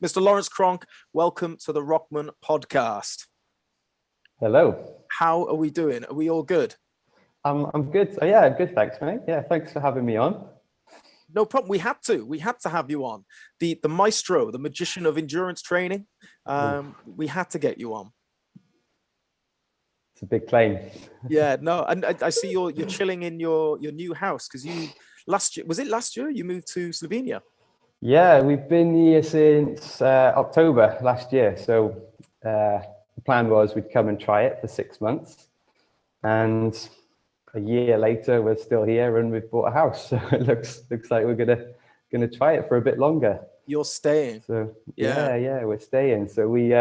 Mr. Lawrence Cronk, welcome to the ROKMAN podcast. Hello. How are we doing? Are we all good? I'm good. Yeah, good. Thanks, mate. Yeah, thanks for having me on. No problem. We had to have you on. The maestro, the magician of endurance training. We had to get you on. It's a big claim. Yeah, no, and I see you're chilling in your new house because last year you moved to Slovenia? Yeah, we've been here since October last year. So the plan was we'd come and try it for 6 months, and a year later we're still here and we've bought a house. So it looks like we're gonna try it for a bit longer. You're staying. So yeah, we're staying. So we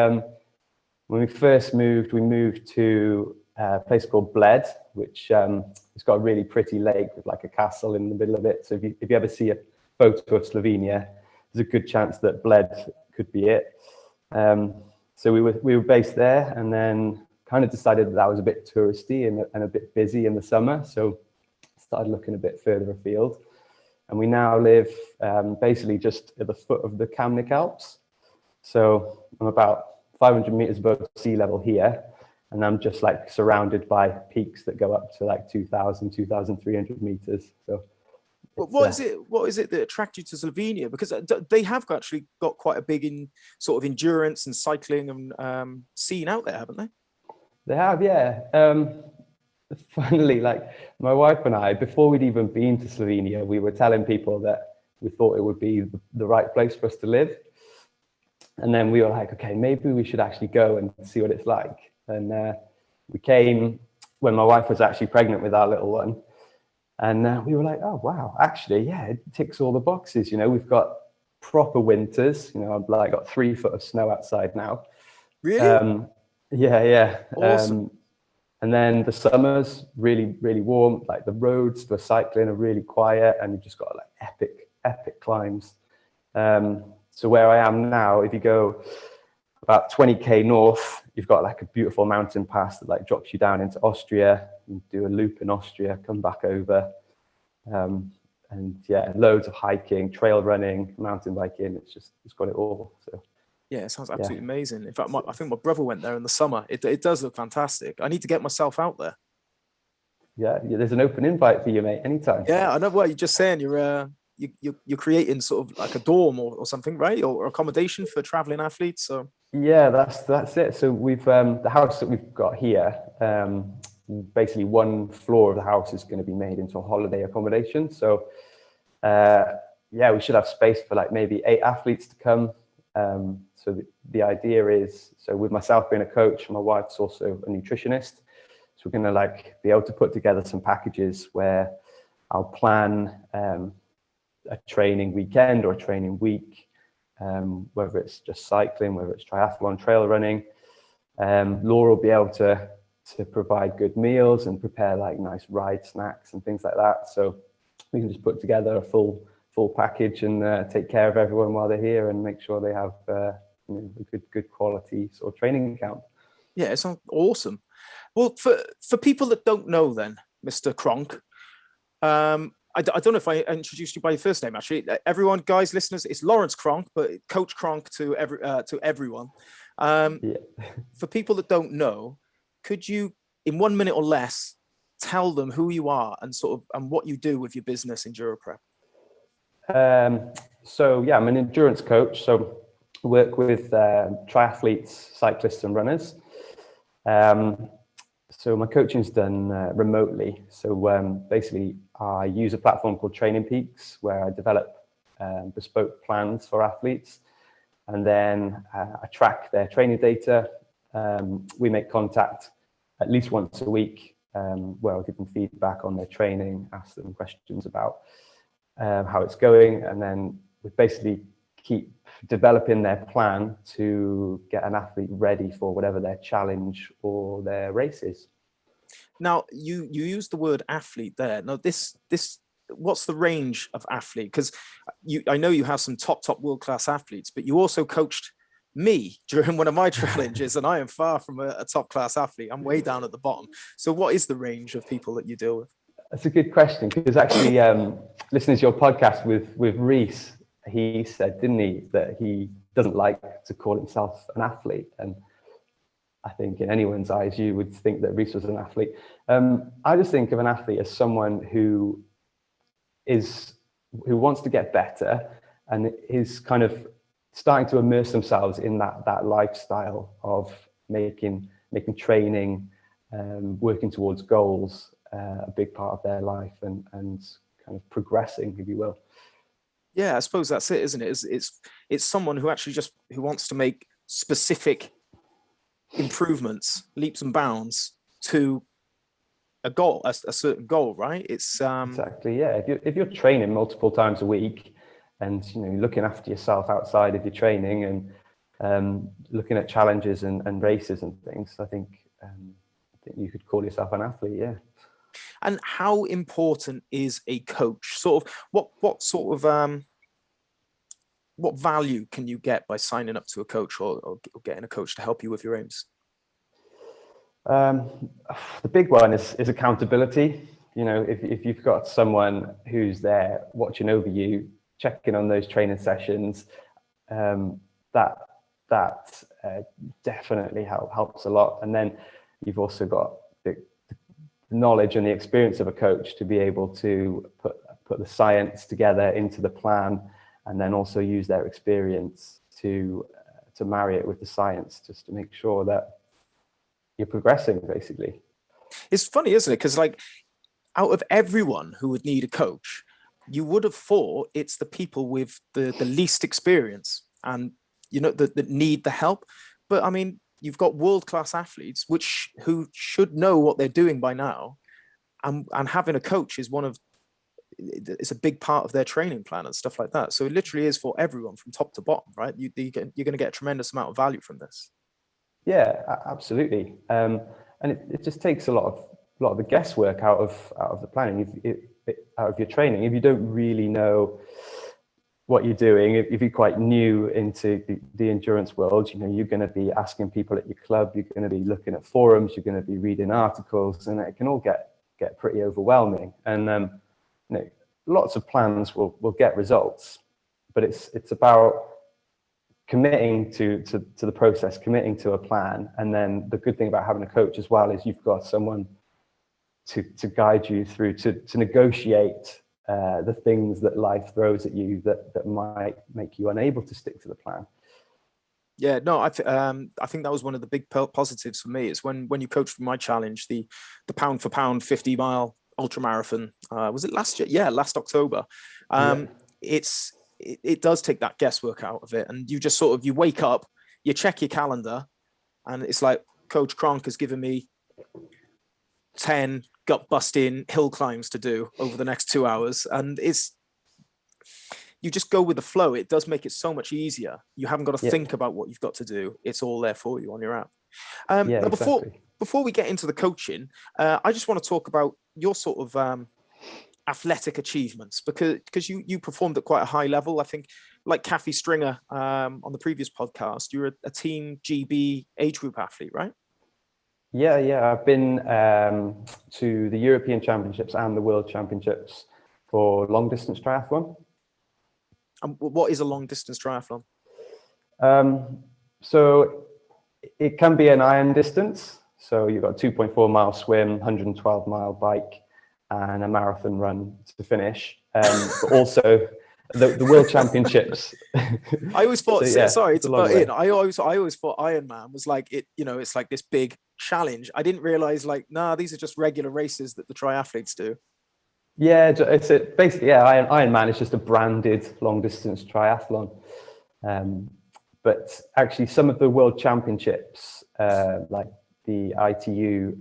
when we first moved, we moved to a place called Bled, which it's got a really pretty lake with like a castle in the middle of it. So if you ever see a photo of Slovenia, there's a good chance that Bled could be it. So we were based there, and then kind of decided that was a bit touristy and a bit busy in the summer. So started looking a bit further afield, and we now live basically just at the foot of the Kamnik Alps. So I'm about 500 meters above sea level here, and I'm just like surrounded by peaks that go up to like 2,000, 2,300 meters. So what is it that attracted you to Slovenia? Because they have actually got quite a big sort of endurance and cycling and scene out there, haven't they? They have, yeah. Finally, like my wife and I, before we'd even been to Slovenia, we were telling people that we thought it would be the right place for us to live. And then we were like, okay, maybe we should actually go and see what it's like. And we came when my wife was actually pregnant with our little one. And we were like, oh, wow, actually, yeah, it ticks all the boxes. You know, we've got proper winters. You know, I've like got 3 foot of snow outside now. Really? Yeah. Awesome. And then the summer's really, really warm. Like the roads for cycling are really quiet, and you've just got like epic climbs. So where I am now, if you go about 20k north, you've got like a beautiful mountain pass that like drops you down into Austria. You do a loop in Austria, come back over, and yeah, loads of hiking, trail running, mountain biking. It's got it all. So yeah, it sounds absolutely amazing. In fact, I think my brother went there in the summer. It does look fantastic. I need to get myself out there. Yeah, there's an open invite for you, mate, anytime. Yeah, I know what you're just saying. You're creating sort of like a dorm or something, right? Or accommodation for traveling athletes. So yeah, that's it. So we've the house that we've got here, basically 1 floor of the house is going to be made into a holiday accommodation. So yeah, we should have space for like maybe 8 athletes to come. So the idea is, so with myself being a coach, my wife's also a nutritionist. So we're going to like be able to put together some packages where I'll plan a training weekend or a training week, whether it's just cycling, whether it's triathlon, trail running. Laura will be able to provide good meals and prepare like nice ride snacks and things like that. So we can just put together a full package and take care of everyone while they're here and make sure they have a good quality sort of training camp. Yeah, it sounds awesome. Well, for people that don't know, then, Mr. Cronk, I don't know if I introduced you by your first name. Actually, everyone, guys, listeners, it's Lawrence Cronk, but Coach Cronk to everyone. For people that don't know, could you, in 1 minute or less, tell them who you are and what you do with your business, Enduraprep? So yeah, I'm an endurance coach. So I work with triathletes, cyclists, and runners. So my coaching's done remotely. So basically, I use a platform called Training Peaks, where I develop bespoke plans for athletes, and then I track their training data. We make contact at least once a week, where I'll give them feedback on their training, ask them questions about how it's going, and then we basically keep developing their plan to get an athlete ready for whatever their challenge or their race is. Now, you use the word athlete there. Now, this what's the range of athlete? Because I know you have some top world-class athletes, but you also coached me during one of my challenges, and I am far from a top-class athlete. I'm way down at the bottom. So what is the range of people that you deal with? That's a good question, because actually listening to your podcast with Reese, he said, didn't he, that he doesn't like to call himself an athlete. And I think in anyone's eyes, you would think that Reece was an athlete. I just think of an athlete as someone who wants to get better and is kind of starting to immerse themselves in that lifestyle of making training, working towards goals, a big part of their life, and kind of progressing, if you will. Yeah, I suppose that's it, isn't it? It's someone who actually who wants to make specific improvements, leaps and bounds to a goal, a certain goal, right? It's exactly, yeah. If you're training multiple times a week, and you're looking after yourself outside of your training, and looking at challenges and races and things, I think you could call yourself an athlete, yeah. And how important is a coach? Sort of what sort of what value can you get by signing up to a coach or getting a coach to help you with your aims? The big one is accountability. If you've got someone who's there watching over you, checking on those training sessions, that definitely helps a lot. And then you've also got the knowledge and the experience of a coach to be able to put the science together into the plan, and then also use their experience to marry it with the science, just to make sure that you're progressing, basically. It's funny, isn't it? Because like, out of everyone who would need a coach, you would have thought it's the people with the least experience and that need the help. But I mean, you've got world-class athletes who should know what they're doing by now, and having a coach is it's a big part of their training plan and stuff like that. So it literally is for everyone from top to bottom, right? You're going to get a tremendous amount of value from this. Yeah, absolutely. And it just takes a lot of the guesswork out of the planning, out of your training. If you don't really know what you're doing, if you're quite new into the endurance world, you're going to be asking people at your club, you're going to be looking at forums, you're going to be reading articles, and it can all get pretty overwhelming. And lots of plans will get results, but it's about committing to the process, committing to a plan. And then the good thing about having a coach as well is you've got someone to guide you through, to negotiate the things that life throws at you that might make you unable to stick to the plan. Yeah, no, I think that was one of the big positives for me, is when you coached for my challenge, the pound for pound 50-mile ultra marathon. Was it last year? Yeah, last October. It does take that guesswork out of it, and you just sort of, you wake up, you check your calendar, and it's like, Coach Cronk has given me 10 gut busting hill climbs to do over the next 2 hours, and you just go with the flow. It does make it so much easier. You haven't got to think about what you've got to do. It's all there for you on your app. Now, exactly. Before we get into the coaching, I just want to talk about your sort of athletic achievements, because you performed at quite a high level. I think, like Kathy Stringer on the previous podcast, you're a Team GB age group athlete, right? Yeah. I've been to the European Championships and the World Championships for long distance triathlon. And what is a long distance triathlon? So it can be an iron distance. So you've got a 2.4 mile swim, 112 mile bike, and a marathon run to finish. But also the World Championships. I always thought, so, sorry to butt in, I always thought Ironman was like it's like this big challenge. I didn't realize these are just regular races that the triathletes do. Yeah, basically, Ironman is just a branded long distance triathlon. But actually, some of the World Championships, like the ITU,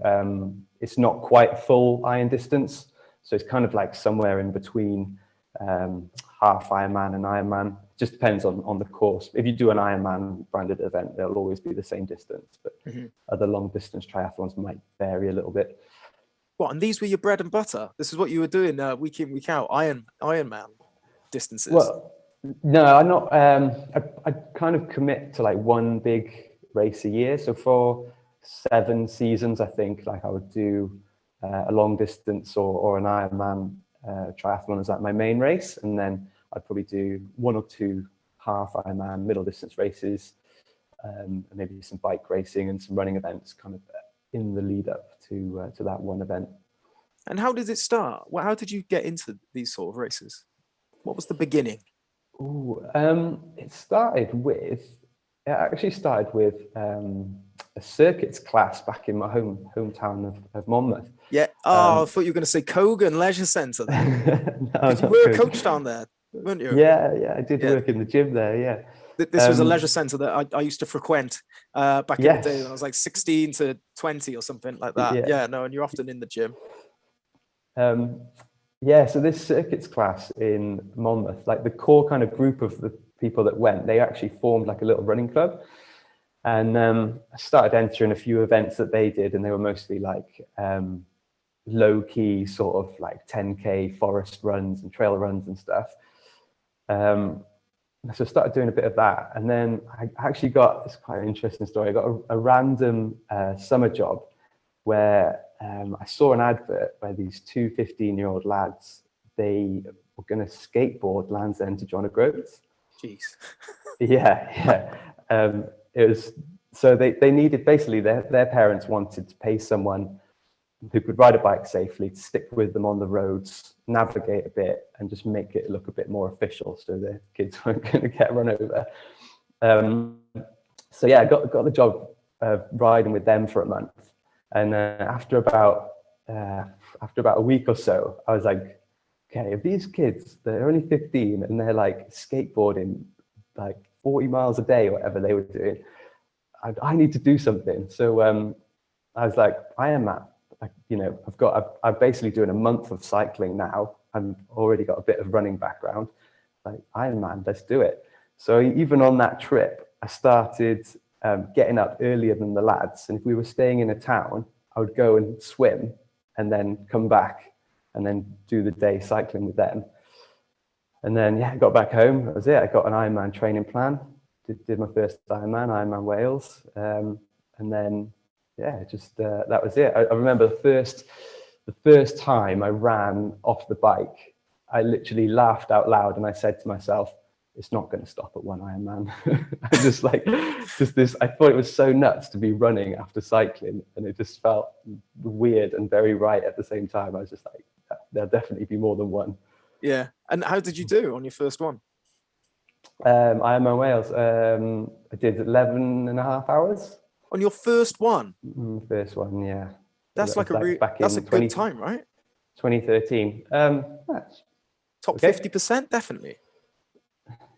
it's not quite full iron distance. So it's kind of like somewhere in between half Ironman and Ironman. It just depends on the course. If you do an Ironman branded event, it'll always be the same distance. But other long distance triathlons might vary a little bit. What, and these were your bread and butter? This is what you were doing week in, week out, Ironman distances? Well, no, I'm not. I kind of commit to like one big race a year. So for 7 seasons, I think, like I would do a long distance or an Ironman triathlon as like my main race, and then I'd probably do 1 or 2 half Ironman middle distance races, and maybe some bike racing and some running events kind of in the lead up to that one event. And how did it start? Well, how did you get into these sort of races? What was the beginning? It actually started with a circuits class back in my hometown of Monmouth. Yeah. Oh, I thought you were going to say Cogan Leisure Centre then. No, You were a coach down there, weren't you? Yeah, I did work in the gym there, yeah. This was a leisure centre that I used to frequent back in the day when I was like 16 to 20 or something like that. Yeah, no, and you're often in the gym. So this circuits class in Monmouth, like the core kind of group of the people that went, they actually formed like a little running club. And I started entering a few events that they did, and they were mostly like low key sort of like 10K forest runs and trail runs and stuff. So I started doing a bit of that. And then I actually it's quite an interesting story. I got a random summer job where I saw an advert where these 2 15-year-old lads, they were going to skateboard Land's End to John O'Groats. Jeez. Yeah. It was, so they needed, basically their parents wanted to pay someone who could ride a bike safely to stick with them on the roads, navigate a bit, and just make it look a bit more official so the kids weren't going to get run over. So yeah, I got the job riding with them for a month. And after about a week or so, I was like, okay, if these kids, they're only 15 and they're like skateboarding like 40 miles a day or whatever they were doing, I need to do something. So I was like, Ironman, I'm basically doing a month of cycling now. I've already got a bit of running background. Like, Ironman, let's do it. So even on that trip, I started getting up earlier than the lads. And if we were staying in a town, I would go and swim and then come back and then do the day cycling with them. And then, I got back home. That was it. I got an Ironman training plan. Did my first Ironman Wales. And then, that was it. I remember the first time I ran off the bike, I literally laughed out loud and I said to myself, it's not going to stop at one Ironman. I thought it was so nuts to be running after cycling, and it just felt weird and very right at the same time. I was just like, there'll definitely be more than one. Yeah. And how did you do on your first one? Ironman Wales, I did 11.5 hours. On your first one? First one, yeah. That's like that's a good time, right? 2013. Top 50%, definitely.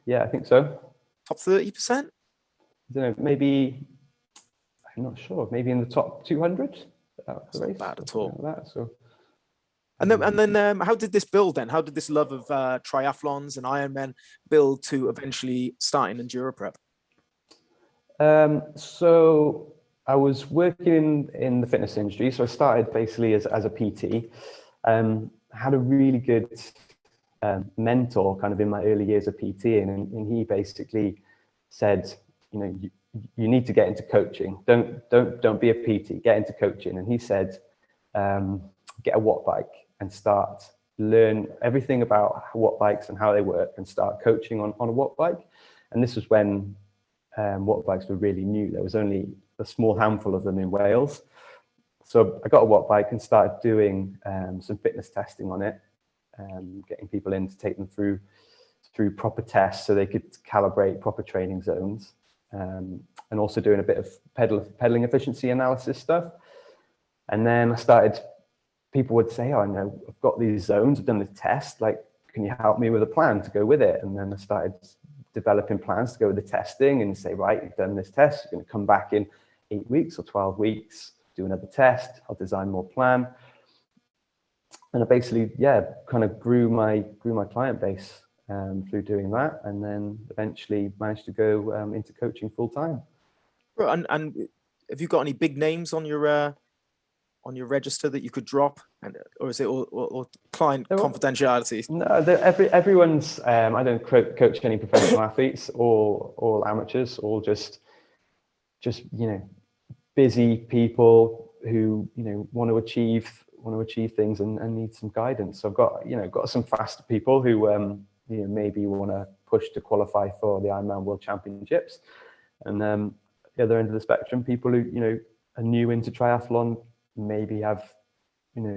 Yeah, I think so. Top 30%? I don't know, maybe, I'm not sure, maybe in the top 200. That's not bad at all. Like that, so. And then how did this build then? How did this love of triathlons and Ironman build to eventually starting Enduraprep? So I was working in the fitness industry. So I started basically as a PT. Had a really good mentor kind of in my early years of PTing, and he basically said, you need to get into coaching. Don't be a PT, get into coaching. And he said, get a watt bike and learn everything about watt bikes and how they work and start coaching on a watt bike. And this was when watt bikes were really new. There was only a small handful of them in Wales. So I got a watt bike and started doing some fitness testing on it, getting people in to take them through proper tests so they could calibrate proper training zones, and also doing a bit of pedaling efficiency analysis stuff. And then people would say, oh, I know, I've got these zones, I've done the test, like, can you help me with a plan to go with it? And then I started developing plans to go with the testing and say, right, you've done this test, you're going to come back in 8 weeks or 12 weeks, do another test, I'll design more plan. And I basically, kind of grew my client base through doing that, and then eventually managed to go into coaching full time. And have you got any big names on your register that you could drop, or is it all client confidentiality? No, everyone's. I don't coach any professional athletes, all amateurs, all just busy people who want to achieve things and need some guidance. So I've got some faster people who maybe you want to push to qualify for the Ironman World Championships. And the other end of the spectrum, people who are new into triathlon, maybe have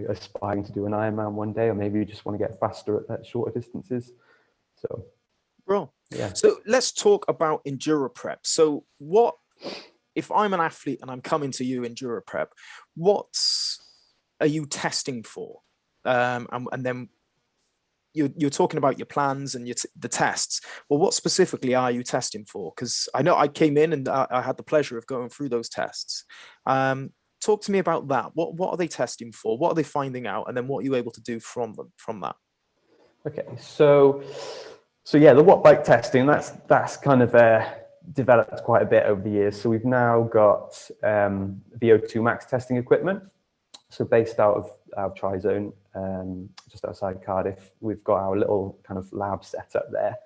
aspiring to do an Ironman one day, or maybe you just want to get faster at shorter distances. So, bro, yeah. So let's talk about Enduraprep. So what if I'm an athlete and I'm coming to you Enduraprep? What are you testing for? And then you're talking about your plans and the tests. Well, what specifically are you testing for? Because I know I came in and I had the pleasure of going through those tests. Talk to me about that. What are they testing for? What are they finding out? And then what are you able to do from that? Okay, so yeah, the watt bike testing, that's kind of developed quite a bit over the years. So we've now got Vo2 Max testing equipment. So based out of our tri-zone, just outside Cardiff, we've got our little kind of lab set up there.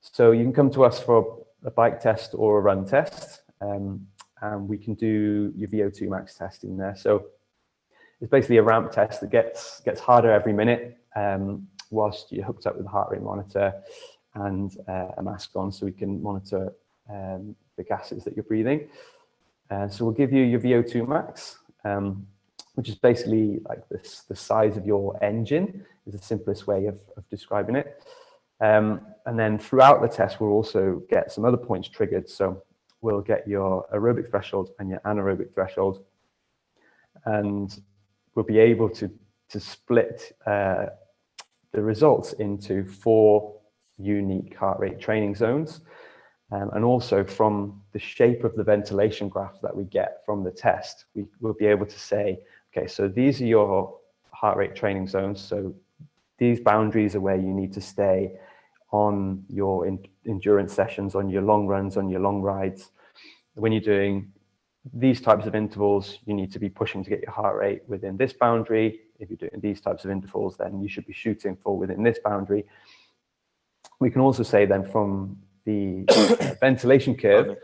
So you can come to us for a bike test or a run test, and we can do your Vo2 Max testing there. So it's basically a ramp test that gets harder every minute whilst you're hooked up with a heart rate monitor and a mask on, so we can monitor the gases that you're breathing. So we'll give you your Vo2 Max, which is basically like the size of your engine, is the simplest way of describing it. And then throughout the test, we'll also get some other points triggered. So we'll get your aerobic threshold and your anaerobic threshold. And we'll be able to split the results into 4 unique heart rate training zones. And also from the shape of the ventilation graph that we get from the test, we will be able to say, okay, so these are your heart rate training zones. So these boundaries are where you need to stay on your endurance sessions, on your long runs, on your long rides. When you're doing these types of intervals, you need to be pushing to get your heart rate within this boundary. If you're doing these types of intervals, then you should be shooting for within this boundary. We can also say then from the ventilation curve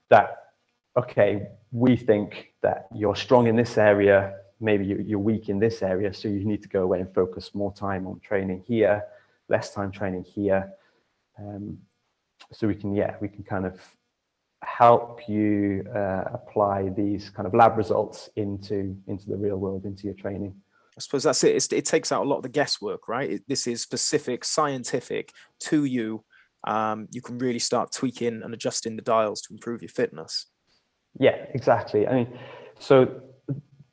that, okay, we think that you're strong in this area, maybe you're weak in this area, so you need to go away and focus more time on training here, less time training here. So we can kind of help you apply these kind of lab results into the real world, into your training. I suppose that's it. It takes out a lot of the guesswork, right? This is specific, scientific to you. You can really start tweaking and adjusting the dials to improve your fitness. Yeah, exactly. I mean, so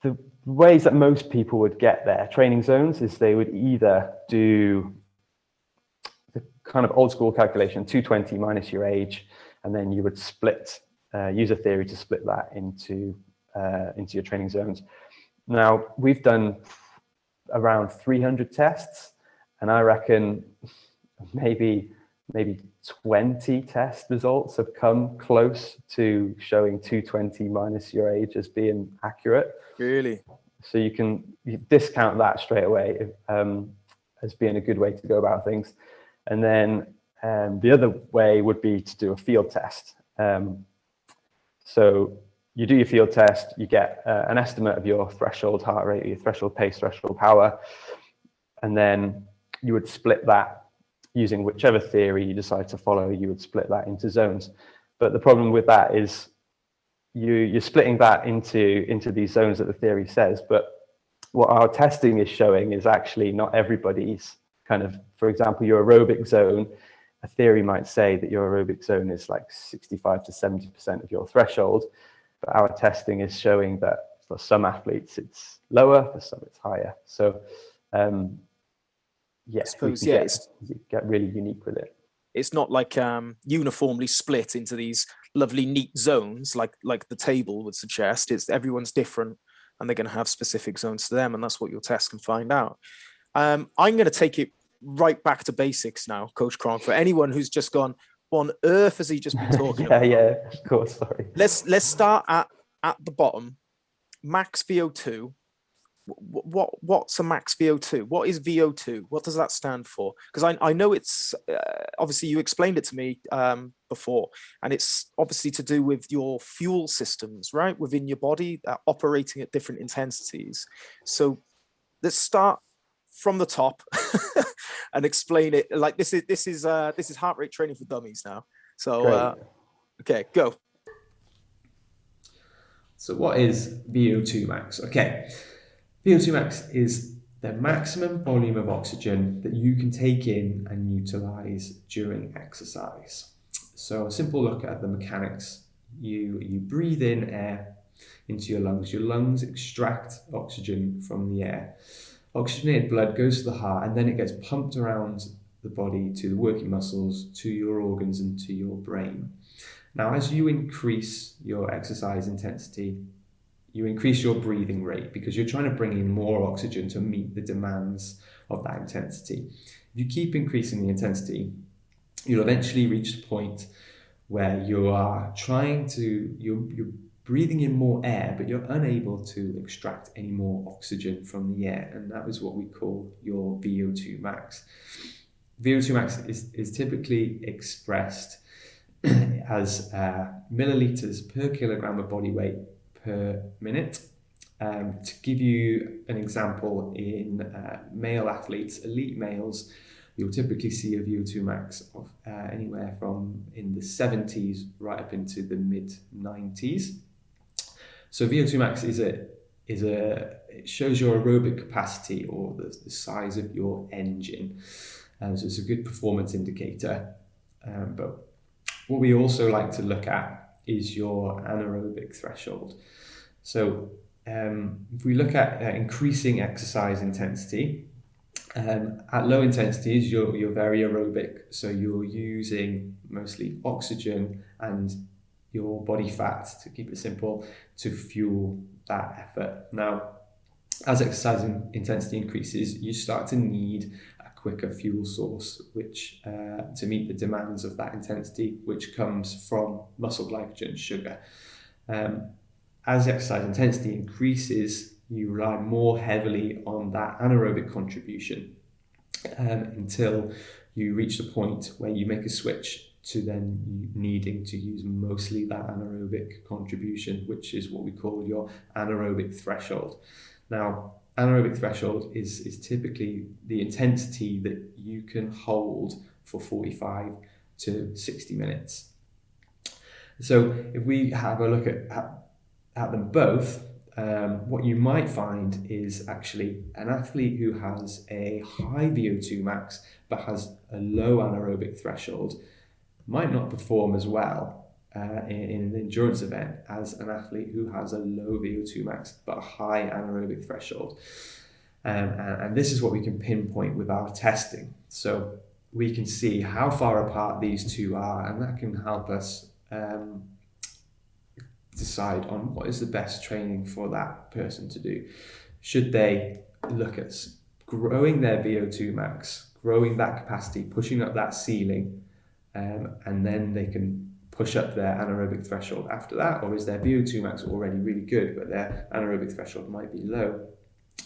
the ways that most people would get their training zones is they would either do the kind of old school calculation, 220 minus your age, and then you would split, use a theory to split that into your training zones. Now, we've done around 300 tests, and I reckon maybe 20 test results have come close to showing 220 minus your age as being accurate. Really? So you discount that straight away as being a good way to go about things. And then the other way would be to do a field test. So you do your field test, you get an estimate of your threshold heart rate, your threshold pace, threshold power, and then you would split that using whichever theory you decide to follow. You would split that into zones. But the problem with that is you're splitting that into these zones that the theory says, but what our testing is showing is actually not everybody's kind of, for example, your aerobic zone, a theory might say that your aerobic zone is like 65 to 70% of your threshold, but our testing is showing that for some athletes it's lower, for some it's higher. So yes, get really unique with it. It's not like uniformly split into these lovely neat zones like the table would suggest. It's everyone's different and they're going to have specific zones to them, and that's what your test can find out. I'm going to take it right back to basics now, Coach Cronk, for anyone who's just gone, what on earth has he just been talking about? Yeah, of course, sorry. Let's start at the bottom. Max VO2. What's a max VO2? What is VO2? What does that stand for? Because I know it's obviously you explained it to me before, and it's obviously to do with your fuel systems, right, within your body operating at different intensities. So let's start from the top and explain it. Like this is heart rate training for dummies now. So okay, go. So what is VO2 max? Okay, VO2 max is the maximum volume of oxygen that you can take in and utilize during exercise. So a simple look at the mechanics. You breathe in air into your lungs. Your lungs extract oxygen from the air. Oxygenated blood goes to the heart, and then it gets pumped around the body to the working muscles, to your organs, and to your brain. Now, as you increase your exercise intensity, you increase your breathing rate because you're trying to bring in more oxygen to meet the demands of that intensity. If you keep increasing the intensity, you'll eventually reach the point where you're breathing in more air, but you're unable to extract any more oxygen from the air, and that is what we call your VO2 max. VO2 max is typically expressed as milliliters per kilogram of body weight per minute. To give you an example, in male athletes, elite males, you'll typically see a VO2 max of anywhere from in the 70s right up into the mid 90s. So VO2 max it shows your aerobic capacity, or the size of your engine. So it's a good performance indicator. But what we also like to look at is your anaerobic threshold. So if we look at increasing exercise intensity, at low intensities, you're very aerobic. So you're using mostly oxygen and your body fat, to keep it simple, to fuel that effort. Now, as exercise intensity increases, you start to need a quicker fuel source, which to meet the demands of that intensity, which comes from muscle glycogen, sugar. As exercise intensity increases, you rely more heavily on that anaerobic contribution until you reach the point where you make a switch to then needing to use mostly that anaerobic contribution, which is what we call your anaerobic threshold. Now, anaerobic threshold is typically the intensity that you can hold for 45 to 60 minutes. So if we have a look at them both, what you might find is actually an athlete who has a high VO2 max but has a low anaerobic threshold might not perform as well in an endurance event as an athlete who has a low VO2 max but a high anaerobic threshold. And this is what we can pinpoint with our testing. So we can see how far apart these two are, and that can help us decide on what is the best training for that person to do. Should they look at growing their VO2 max, growing that capacity, pushing up that ceiling, and then they can push up their anaerobic threshold after that? Or is their VO2 max already really good, but their anaerobic threshold might be low?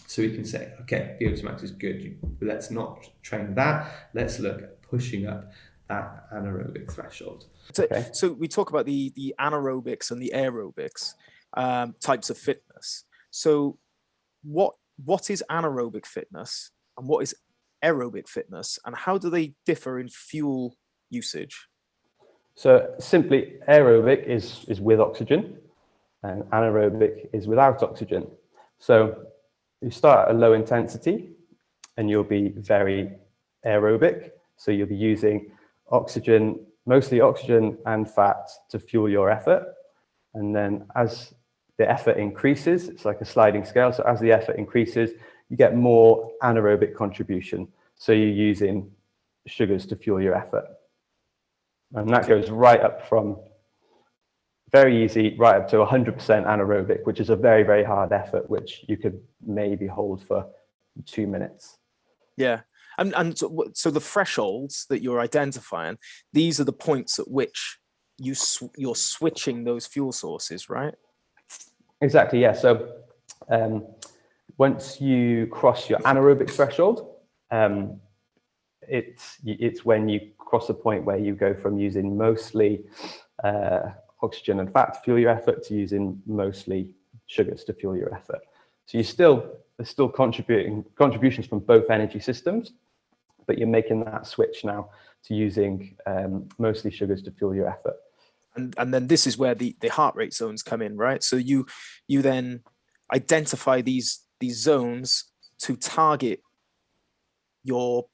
So we can say, okay, VO2 max is good, let's not train that, let's look at pushing up that anaerobic threshold. So we talk about the anaerobics and the aerobics types of fitness. So what is anaerobic fitness and what is aerobic fitness, and how do they differ in fuel usage? So simply, aerobic is with oxygen and anaerobic is without oxygen. So you start at a low intensity and you'll be very aerobic. So you'll be using oxygen, mostly oxygen and fat, to fuel your effort. And then as the effort increases, it's like a sliding scale. So as the effort increases, you get more anaerobic contribution. So you're using sugars to fuel your effort. And that goes right up from very easy, right up to 100% anaerobic, which is a very, very hard effort, which you could maybe hold for 2 minutes. Yeah. And so the thresholds that you're identifying, these are the points at which you're switching those fuel sources, right? Exactly, yeah. So once you cross your anaerobic threshold, it's when you cross the point where you go from using mostly oxygen and fat to fuel your effort to using mostly sugars to fuel your effort. So you still there's still contributions from both energy systems, but you're making that switch now to using mostly sugars to fuel your effort. And then this is where the heart rate zones come in, right? So you then identify these zones to target your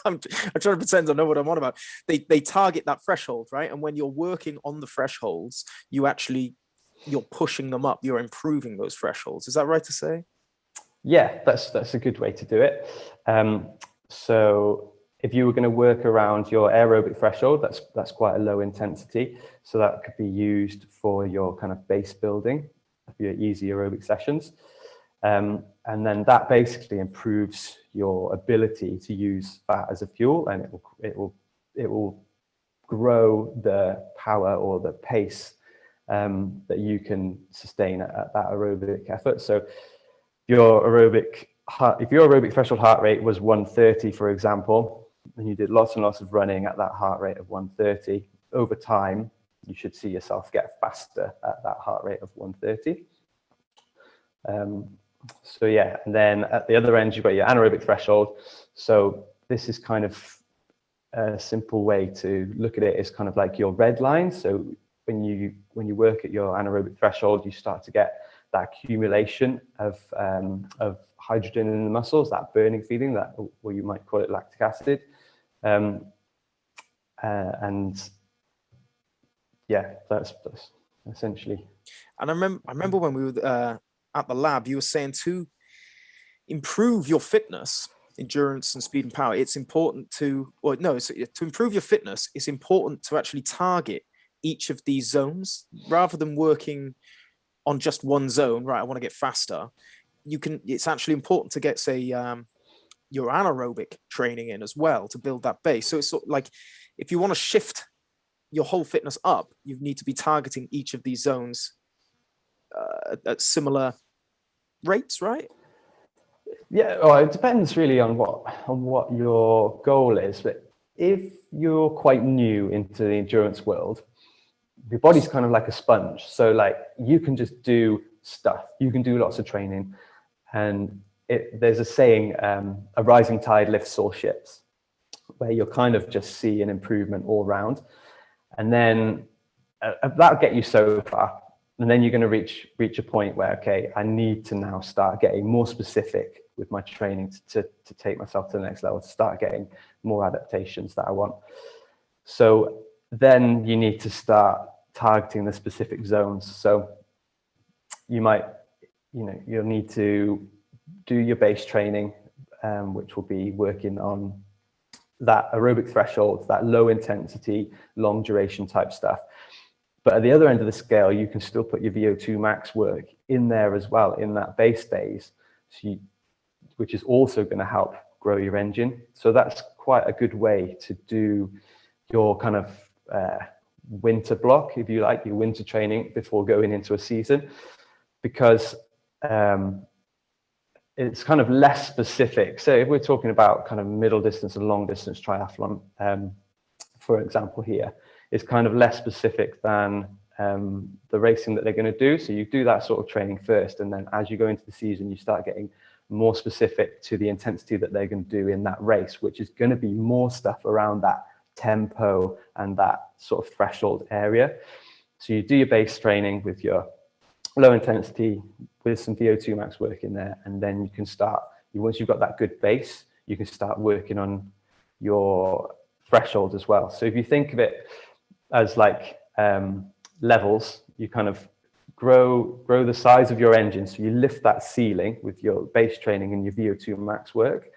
I'm trying to pretend I know what I'm on about. They target that threshold, right? And when you're working on the thresholds, you're pushing them up, you're improving those thresholds. Is that right to say? Yeah, that's a good way to do it. So if you were going to work around your aerobic threshold, that's quite a low intensity. So that could be used for your kind of base building, for your easy aerobic sessions. And then that basically improves your ability to use fat as a fuel, and it will grow the power or the pace that you can sustain at that aerobic effort. So if your aerobic threshold heart rate was 130, for example, and you did lots and lots of running at that heart rate of 130, over time, you should see yourself get faster at that heart rate of 130. So yeah, and then at the other end, you've got your anaerobic threshold. So this is kind of a simple way to look at it. It's kind of like your red line. So when you work at your anaerobic threshold, you start to get that accumulation of hydrogen in the muscles, that burning feeling, or you might call it lactic acid. And yeah, that's essentially. And I remember when we were at the lab, you were saying to improve your fitness, endurance and speed and power, it's important to improve your fitness, it's important to actually target each of these zones rather than working on just one zone. Right, I want to get faster. It's actually important to get, say, your anaerobic training in as well to build that base. So it's sort of like, if you want to shift your whole fitness up, you need to be targeting each of these zones at similar rates, right? Yeah, well, it depends really on what your goal is. But if you're quite new into the endurance world, your body's kind of like a sponge. So like you can just do stuff. You can do lots of training, and there's a saying, a rising tide lifts all ships, where you'll kind of just see an improvement all round, and then that'll get you so far. And then you're going to reach a point where, okay, I need to now start getting more specific with my training to take myself to the next level, to start getting more adaptations that I want. So then you need to start targeting the specific zones. So you'll need to do your base training, which will be working on that aerobic threshold, that low intensity, long duration type stuff. But at the other end of the scale, you can still put your VO2 max work in there as well, in that base phase, which is also going to help grow your engine. So that's quite a good way to do your kind of winter block, if you like, your winter training before going into a season, because it's kind of less specific. So if we're talking about kind of middle distance and long distance triathlon, for example here, it's kind of less specific than the racing that they're going to do. So you do that sort of training first, and then as you go into the season, you start getting more specific to the intensity that they're going to do in that race, which is going to be more stuff around that tempo and that sort of threshold area. So you do your base training with your low intensity with some VO2 max work in there, and then you can start, once you've got that good base, you can start working on your threshold as well. So if you think of it as like levels, you kind of grow the size of your engine. So you lift that ceiling with your base training and your VO2 max work,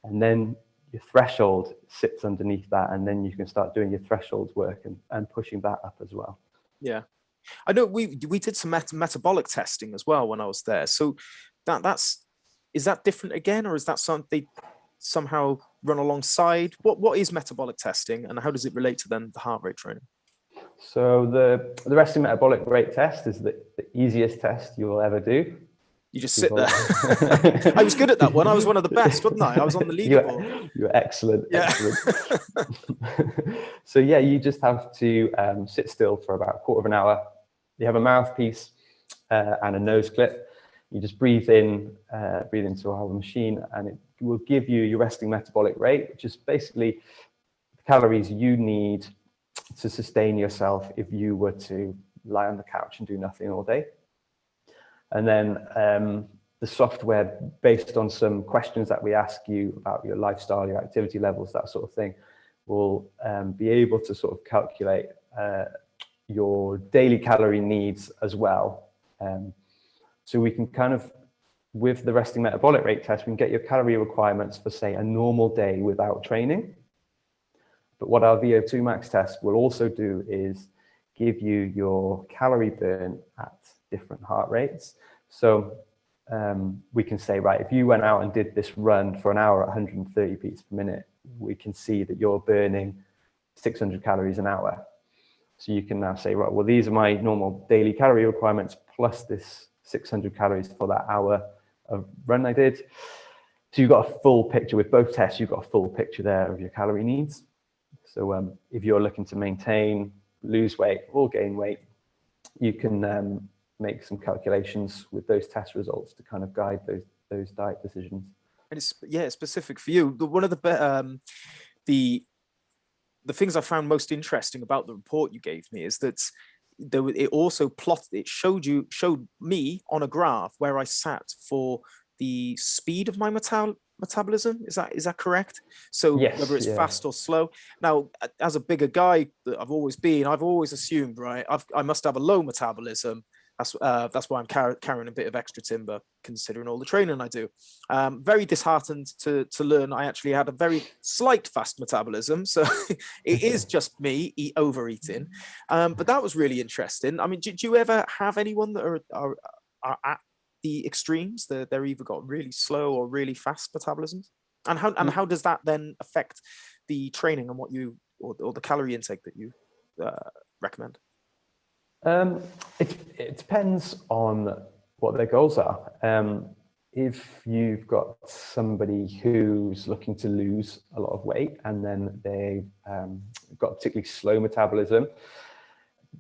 and then your threshold sits underneath that, and then you can start doing your threshold work and pushing that up as well. Yeah, I know we did some metabolic testing as well when I was there. So is that different again, or is that something they somehow run alongside? What is metabolic testing, and how does it relate to then the heart rate training? So the resting metabolic rate test is the easiest test you will ever do. You just sit there. I was good at that one. I was one of the best, wasn't I? I was on the leaderboard. You're excellent. Yeah. Excellent. So yeah, you just have to sit still for about a quarter of an hour. You have a mouthpiece and a nose clip. You just breathe into our machine, and it will give you your resting metabolic rate, which is basically the calories you need to sustain yourself if you were to lie on the couch and do nothing all day. And then the software, based on some questions that we ask you about your lifestyle, your activity levels, that sort of thing, will be able to sort of calculate your daily calorie needs as well. So we can kind of, with the resting metabolic rate test, we can get your calorie requirements for, say, a normal day without training. But what our VO2 max test will also do is give you your calorie burn at different heart rates. So we can say, right, if you went out and did this run for an hour at 130 beats per minute, we can see that you're burning 600 calories an hour. So you can now say, right, well, these are my normal daily calorie requirements plus this 600 calories for that hour of run I did. So you've got a full picture with both tests. You've got a full picture there of your calorie needs. So if you're looking to maintain, lose weight, or gain weight, you can make some calculations with those test results to kind of guide those diet decisions. And it's specific for you. One of the things I found most interesting about the report you gave me is that it also showed me on a graph where I sat for the speed of my metabolism. Is that correct? So yes, whether it's fast or slow. Now, as a bigger guy that I've always assumed, right, I must have a low metabolism. That's why I'm carrying a bit of extra timber, considering all the training I do. Very disheartened to learn I actually had a very slight fast metabolism. So it is just me overeating. But that was really interesting. I mean, do you ever have anyone that are at the extremes? They're either got really slow or really fast metabolisms? And how does that then affect the training and what you or the calorie intake that you recommend? It depends on what their goals are. If you've got somebody who's looking to lose a lot of weight and then they've got a particularly slow metabolism,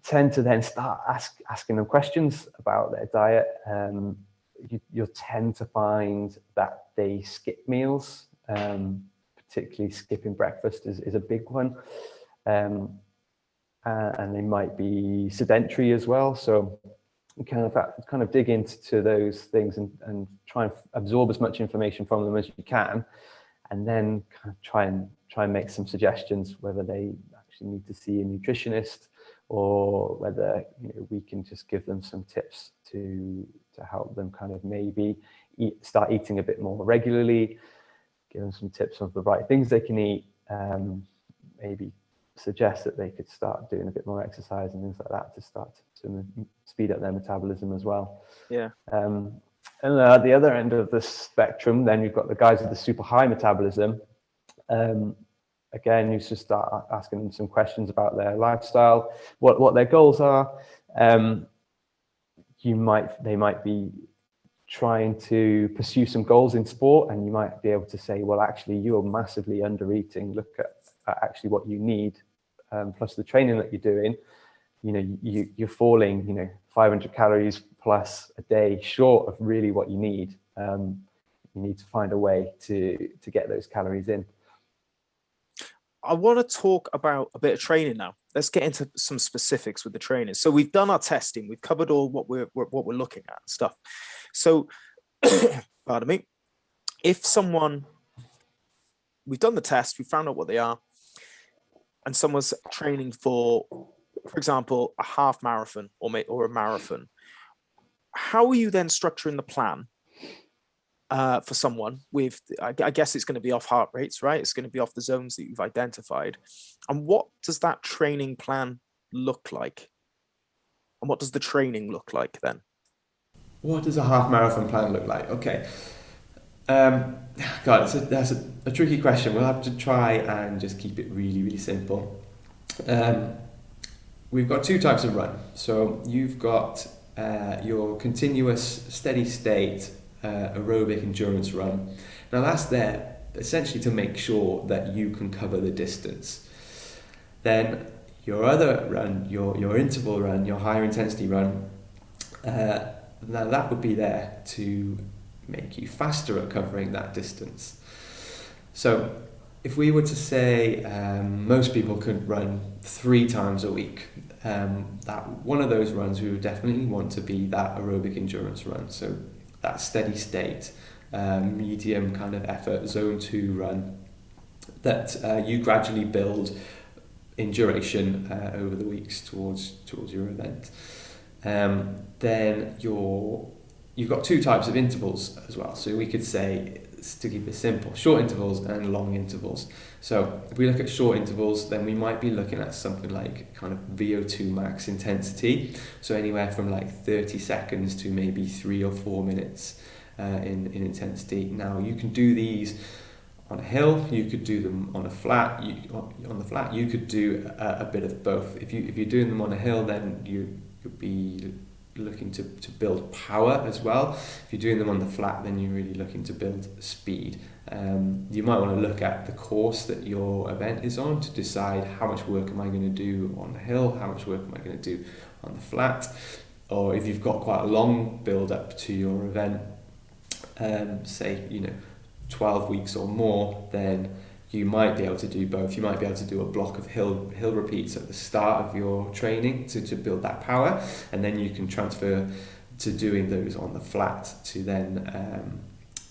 tend to then start asking them questions about their diet. You'll tend to find that they skip meals, particularly skipping breakfast is a big one. And they might be sedentary as well. So you kind of dig into those things and try and absorb as much information from them as you can, and then kind of try and make some suggestions whether they actually need to see a nutritionist or whether we can just give them some tips to help them kind of maybe start eating a bit more regularly, give them some tips of the right things they can eat, maybe suggest that they could start doing a bit more exercise and things like that to start to speed up their metabolism as well. Yeah. And at the other end of the spectrum, then you've got the guys with the super high metabolism. Again, you should start asking them some questions about their lifestyle, what their goals are. They might be trying to pursue some goals in sport, and you might be able to say, well, actually, you're massively under-eating. Look at actually what you need, plus the training that you're doing. You're falling 500 calories plus a day short of really what you need. You need to find a way to get those calories in. I want to talk about a bit of training now. Let's get into some specifics with the training. So we've done our testing, we've covered all what we're looking at and stuff. So pardon me, we've done the test, we found out what they are, and someone's training for example, a half marathon or a marathon, how are you then structuring the plan for someone with, I guess it's going to be off heart rates, right? It's going to be off the zones that you've identified. And what does that training plan look like? And what does the training look like then? What does a half marathon plan look like? Okay. God, that's a tricky question. We'll have to try and just keep it really, really simple. We've got two types of run. So you've got your continuous steady state aerobic endurance run. Now that's there essentially to make sure that you can cover the distance. Then your other run, your interval run, your higher intensity run, Now that would be there to make you faster at covering that distance. So if we were to say most people could run 3 times a week, that one of those runs we would definitely want to be that aerobic endurance run. So that steady state, medium kind of effort, zone 2 run that you gradually build in duration over the weeks towards your event. Then you've got 2 types of intervals as well. So we could say, to keep it simple, short intervals and long intervals. So if we look at short intervals, then we might be looking at something like kind of VO2 max intensity. So anywhere from like 30 seconds to maybe 3 or 4 minutes in intensity. Now you can do these on a hill, you could do them on a flat. On the flat, you could do a bit of both. If you're doing them on a hill, then you could be looking to build power as well. If you're doing them on the flat, then you're really looking to build speed. You might want to look at the course that your event is on to decide how much work am I going to do on the hill, how much work am I going to do on the flat. Or if you've got quite a long build up to your event, say 12 weeks or more, then you might be able to do both. You might be able to do a block of hill repeats at the start of your training to build that power, and then you can transfer to doing those on the flat to then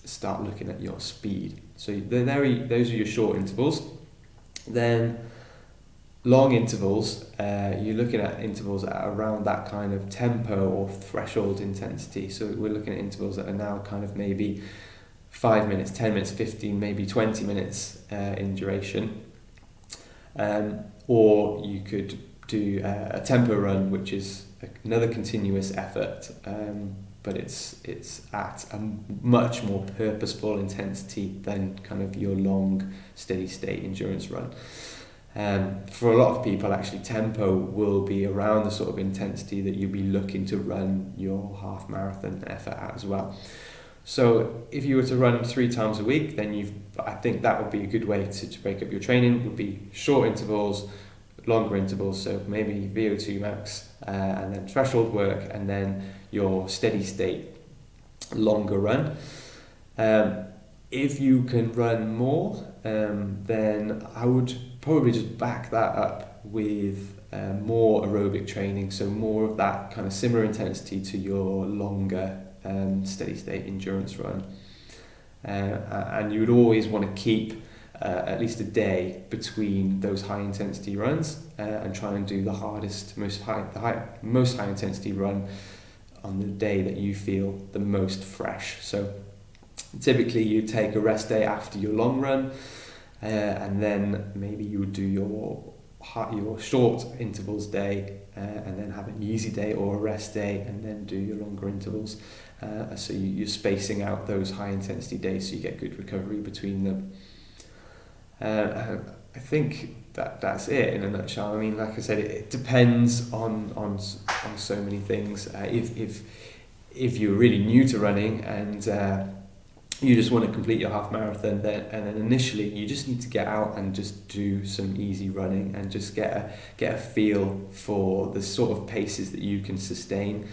start looking at your speed. So those are your short intervals. Then long intervals, you're looking at intervals at around that kind of tempo or threshold intensity. So we're looking at intervals that are now kind of maybe 5 minutes, 10 minutes, 15, maybe 20 minutes in duration. Or you could do a tempo run, which is another continuous effort, but it's at a much more purposeful intensity than kind of your long steady state endurance run. For a lot of people, actually tempo will be around the sort of intensity that you'll be looking to run your half marathon effort at as well. So if you were to run 3 times a week, then I think that would be a good way to break up your training. Would be short intervals, longer intervals, so maybe VO2 max and then threshold work, and then your steady state longer run. If you can run more, then I would probably just back that up with more aerobic training, so more of that kind of similar intensity to your longer steady state endurance run, and you would always want to keep at least a day between those high intensity runs and try and do the most high intensity run on the day that you feel the most fresh. So typically you take a rest day after your long run, and then maybe you would do your short intervals day and then have an easy day or a rest day and then do your longer intervals. So you're spacing out those high intensity days so you get good recovery between them. I think that's it in a nutshell. I mean, like I said, it depends on so many things. If you're really new to running and you just want to complete your half marathon, then initially you just need to get out and just do some easy running and just get a feel for the sort of paces that you can sustain,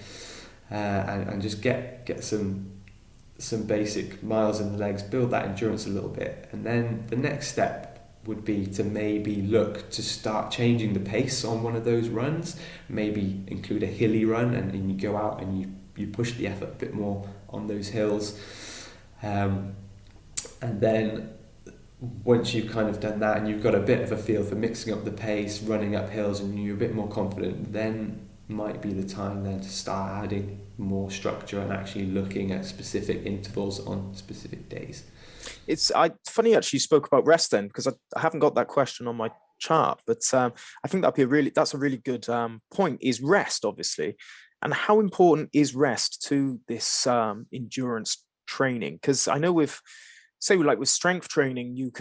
and just get some basic miles in the legs, build that endurance a little bit, and then the next step would be to maybe look to start changing the pace on one of those runs, maybe include a hilly run, and you go out and you push the effort a bit more on those hills. And then once you've kind of done that and you've got a bit of a feel for mixing up the pace, running up hills, and you're a bit more confident, then might be the time then to start adding more structure and actually looking at specific intervals on specific days. It's funny actually you spoke about rest then, because I haven't got that question on my chart, but I think that's a really good point, is rest, obviously. And how important is rest to this endurance training? Because I know with strength training, you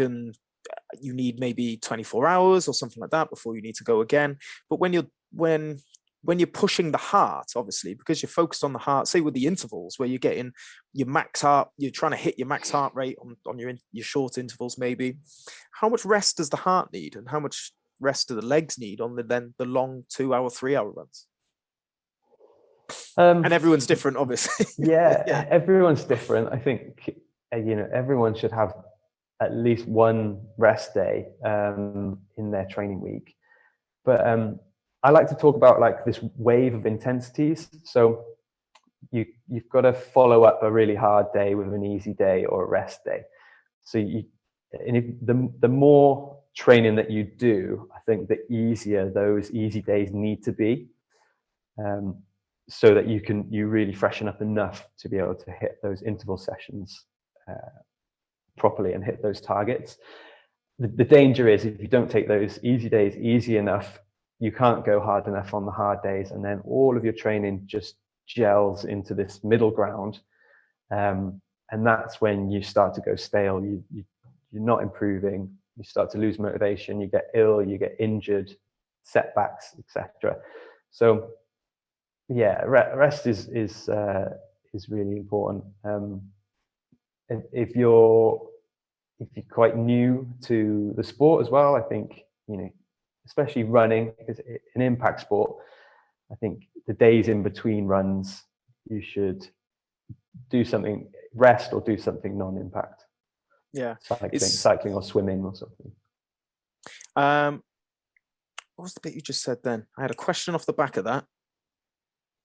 need maybe 24 hours or something like that before you need to go again. But when you're pushing the heart, obviously, because you're focused on the heart, say with the intervals where you're getting your max heart, you're trying to hit your max heart rate on your short intervals, maybe. How much rest does the heart need, and how much rest do the legs need on the long 2 hour, 3 hour runs? And everyone's different, obviously. Yeah, everyone's different. I think everyone should have at least one rest day in their training week. But I like to talk about like this wave of intensities. So you've got to follow up a really hard day with an easy day or a rest day. So the more training that you do, I think the easier those easy days need to be, so that you really freshen up enough to be able to hit those interval sessions properly and hit those targets. The danger is if you don't take those easy days easy enough, you can't go hard enough on the hard days, and then all of your training just gels into this middle ground, and that's when you start to go stale. You're not improving. You start to lose motivation. You get ill. You get injured, setbacks, etc. So, yeah, rest is really important. If you're quite new to the sport as well, I think especially running, because an impact sport, I think the days in between runs, you should do something, rest or do something non-impact. Yeah, cycling or swimming or something. What was the bit you just said then? I had a question off the back of that.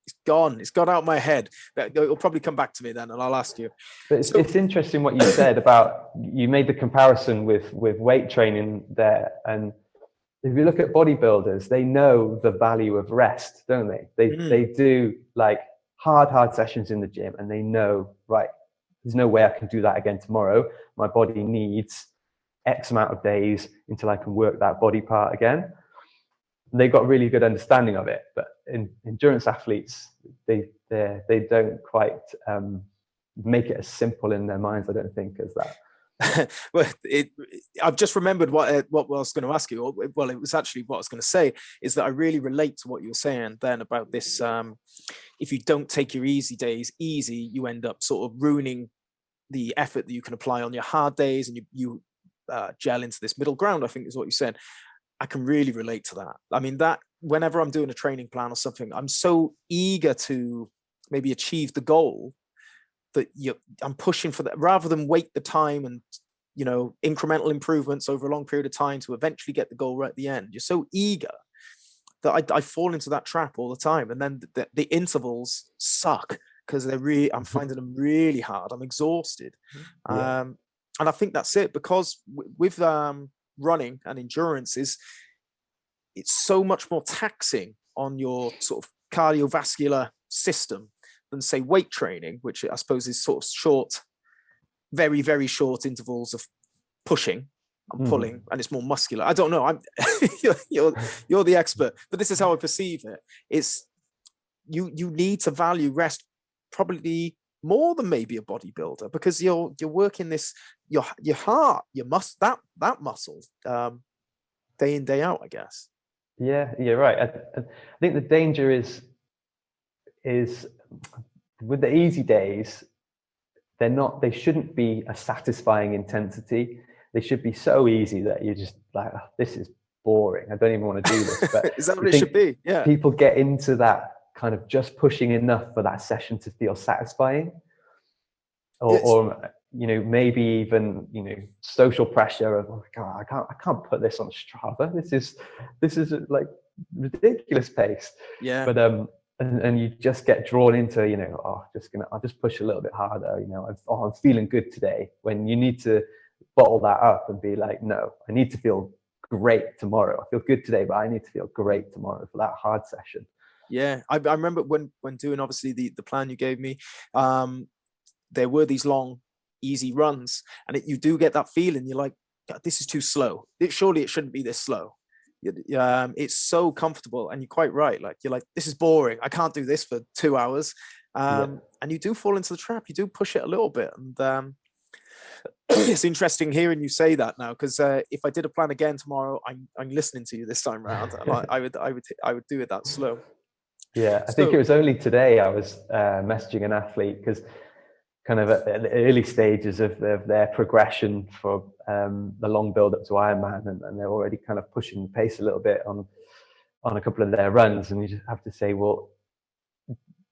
It's gone out of my head. It'll probably come back to me then, and I'll ask you. But it's interesting what you said about, you made the comparison with weight training there, and if you look at bodybuilders, they know the value of rest, don't they? They do like hard sessions in the gym, and they know, right, there's no way I can do that again tomorrow. My body needs X amount of days until I can work that body part again. And they got a really good understanding of it. But endurance athletes, they don't quite make it as simple in their minds, I don't think, as that. Well, I've just remembered what I was going to ask you. Well, it was actually what I was going to say, is that I really relate to what you were saying then about this. If you don't take your easy days easy, you end up sort of ruining the effort that you can apply on your hard days, and you gel into this middle ground, I think is what you said. I can really relate to that. I mean, that whenever I'm doing a training plan or something, I'm so eager to maybe achieve the goal that I'm pushing for that, rather than wait the time and incremental improvements over a long period of time to eventually get the goal right at the end. You're so eager that I fall into that trap all the time, and then the intervals suck because I'm finding them really hard. I'm exhausted. Yeah. And I think that's it, because with running and endurance, it's so much more taxing on your sort of cardiovascular system than, say, weight training, which I suppose is sort of short, very, very short intervals of pushing and pulling, and it's more muscular. I don't know. You're the expert, but this is how I perceive it. It's you need to value rest probably more than maybe a bodybuilder, because you're working your heart, that muscle day in, day out, I guess. Yeah, you're right. I think the danger is with the easy days, they shouldn't be a satisfying intensity. They should be so easy that you're just like, oh, this is boring, I don't even want to do this. But is that what it should be? Yeah. People get into that kind of just pushing enough for that session to feel satisfying, or maybe even social pressure of, oh God, I can't put this on Strava. This is like ridiculous pace. Yeah. But and you just get drawn into I'll just push a little bit harder. I'm feeling good today, when you need to bottle that up and be like, no, I need to feel great tomorrow. I feel good today, but I need to feel great tomorrow for that hard session. Yeah, I remember when doing obviously the plan you gave me, there were these long, easy runs, and you do get that feeling. You're like, God, this is too slow. Surely it shouldn't be this slow. It's so comfortable, and you're quite right. Like, you're like, this is boring. I can't do this for 2 hours. And you do fall into the trap. You do push it a little bit, and it's interesting hearing you say that now, because if I did a plan again tomorrow, I'm listening to you this time around, and I would do it that slow. Yeah, I think it was only today I was messaging an athlete, because kind of at the early stages of their progression for the long build up to Ironman, and they're already kind of pushing the pace a little bit on a couple of their runs, and you just have to say, well,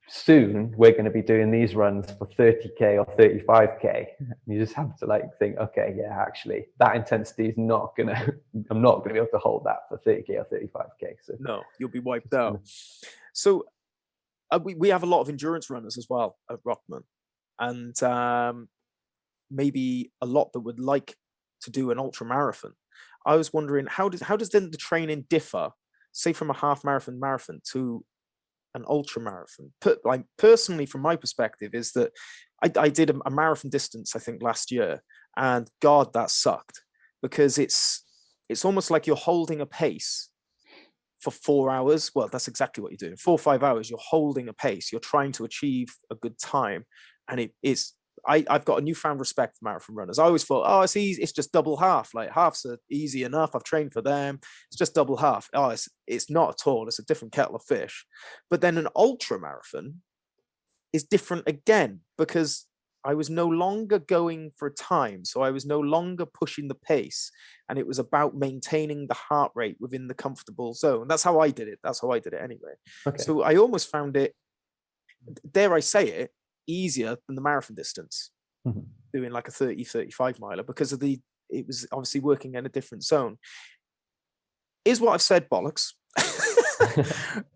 soon we're going to be doing these runs for 30k or 35k. You just have to like think, okay, yeah, actually that intensity is not gonna I'm not gonna be able to hold that for 30k or 35k. So no, you'll be wiped out. So we have a lot of endurance runners as well at ROKMAN, and maybe a lot that would like to do an ultra marathon. I was wondering, how does then the training differ, say from a half marathon to an ultra marathon? Like personally, from my perspective, is that I did a marathon distance, I think last year, and God, that sucked, because it's almost like you're holding a pace for 4 hours. Well, that's exactly what you're doing. 4 or 5 hours, you're holding a pace. You're trying to achieve a good time, and it is. I've got a newfound respect for marathon runners. I always thought, oh, it's easy. It's just double half. Like halves are easy enough. I've trained for them. It's just double half. Oh, it's not at all. It's a different kettle of fish. But then an ultra marathon is different again, because I was no longer going for a time. So I was no longer pushing the pace, and it was about maintaining the heart rate within the comfortable zone. That's how I did it. That's how I did it anyway. Okay. So I almost found it, dare I say it, easier than the marathon distance, doing like a 35 miler, because of it was obviously working in a different zone. Is what I've said bollocks?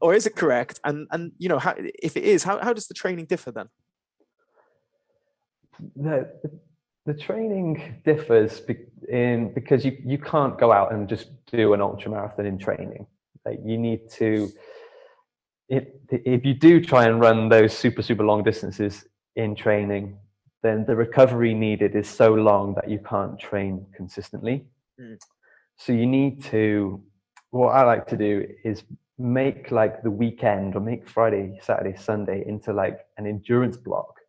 Or is it correct? And you know, if it is, how does the training differ then? The training differs because you can't go out and just do an ultra marathon in training. Like you need to, if you do try and run those super long distances in training, then the recovery needed is so long that you can't train consistently. So you need to, what I like to do is make like the weekend, or make Friday, Saturday, Sunday into like an endurance block,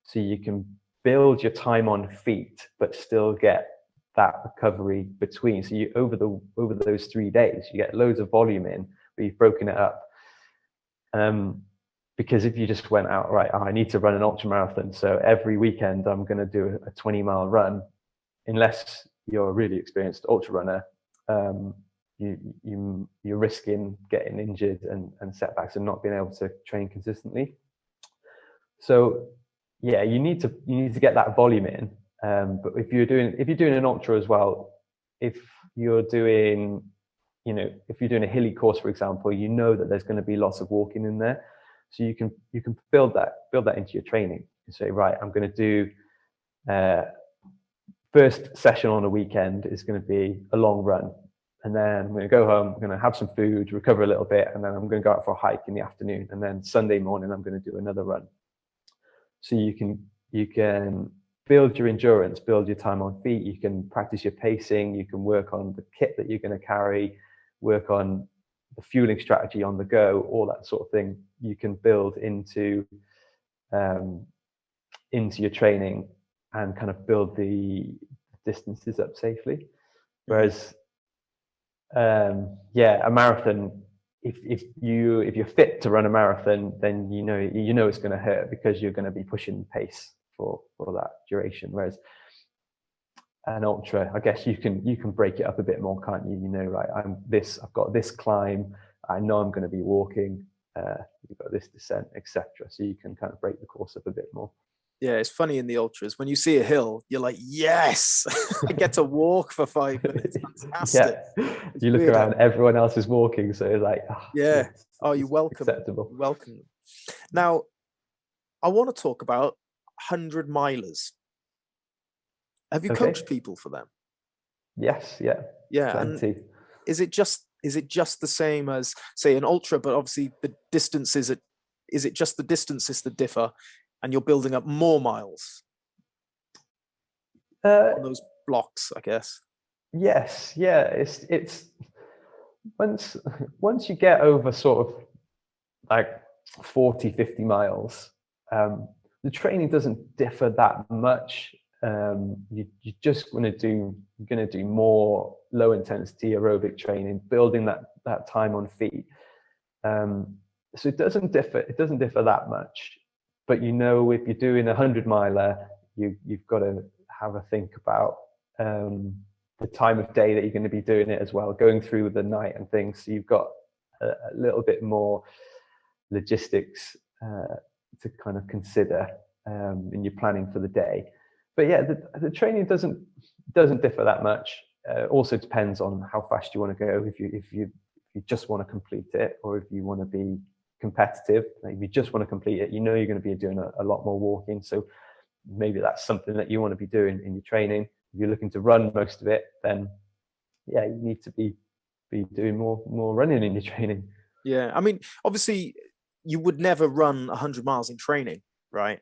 so you can build your time on feet but still get that recovery between. So you over those 3 days you get loads of volume in, but you've broken it up. Because if you just went out, right, I need to run an ultra marathon, so every weekend I'm going to do a 20-mile run, unless you're a really experienced ultra runner, you're risking getting injured and setbacks and not being able to train consistently. So yeah, you need to get that volume in. But if you're doing an ultra as well, if you're doing a hilly course, for example, you know that there's going to be lots of walking in there. So you can build that into your training. You say, right, I'm going to do first session on a weekend is going to be a long run, and then I'm going to go home, I'm going to have some food, recover a little bit, and then I'm going to go out for a hike in the afternoon, and then Sunday morning I'm going to do another run. So you can build your endurance, build your time on feet, you can practice your pacing, you can work on the kit that you're going to carry, work on the fueling strategy on the go, all that sort of thing you can build into your training and kind of build the distances up safely. Whereas a marathon, if you're fit to run a marathon, then you know it's going to hurt, because you're going to be pushing pace for that duration. Whereas an ultra, I guess you can break it up a bit more, can't you? You know, right, I've got this climb, I know I'm going to be walking, you've got this descent, etc. So you can kind of break the course up a bit more. Yeah, it's funny in the ultras, when you see a hill, you're like, yes, I get to walk for 5 minutes. Fantastic. Yeah. You look around, everyone else is walking, so it's like, yeah. You're welcome. Acceptable. Welcome. Now, I want to talk about 100 milers. Have you coached people for them? Yes, yeah. Yeah. Plenty. And is it just the same as, say, an ultra, but obviously the distances, is it just the distances that differ, and you're building up more miles on those blocks, I guess? Yes, yeah. It's once you get over sort of like 40, 50 miles, the training doesn't differ that much. You're just going to do more low intensity aerobic training, building that time on feet. So it doesn't differ that much. But if you're doing 100 miler, you've got to have a think about the time of day that you're going to be doing it as well, going through the night and things. So you've got a little bit more logistics to kind of consider in your planning for the day. But yeah, the training doesn't differ that much. Also depends on how fast you want to go. If you just want to complete it, or if you want to be competitive, like if you just want to complete it, you're going to be doing a lot more walking. So maybe that's something that you want to be doing in your training. If you're looking to run most of it, then yeah, you need to be doing more running in your training. Yeah, I mean, obviously, you would never run 100 miles in training, right?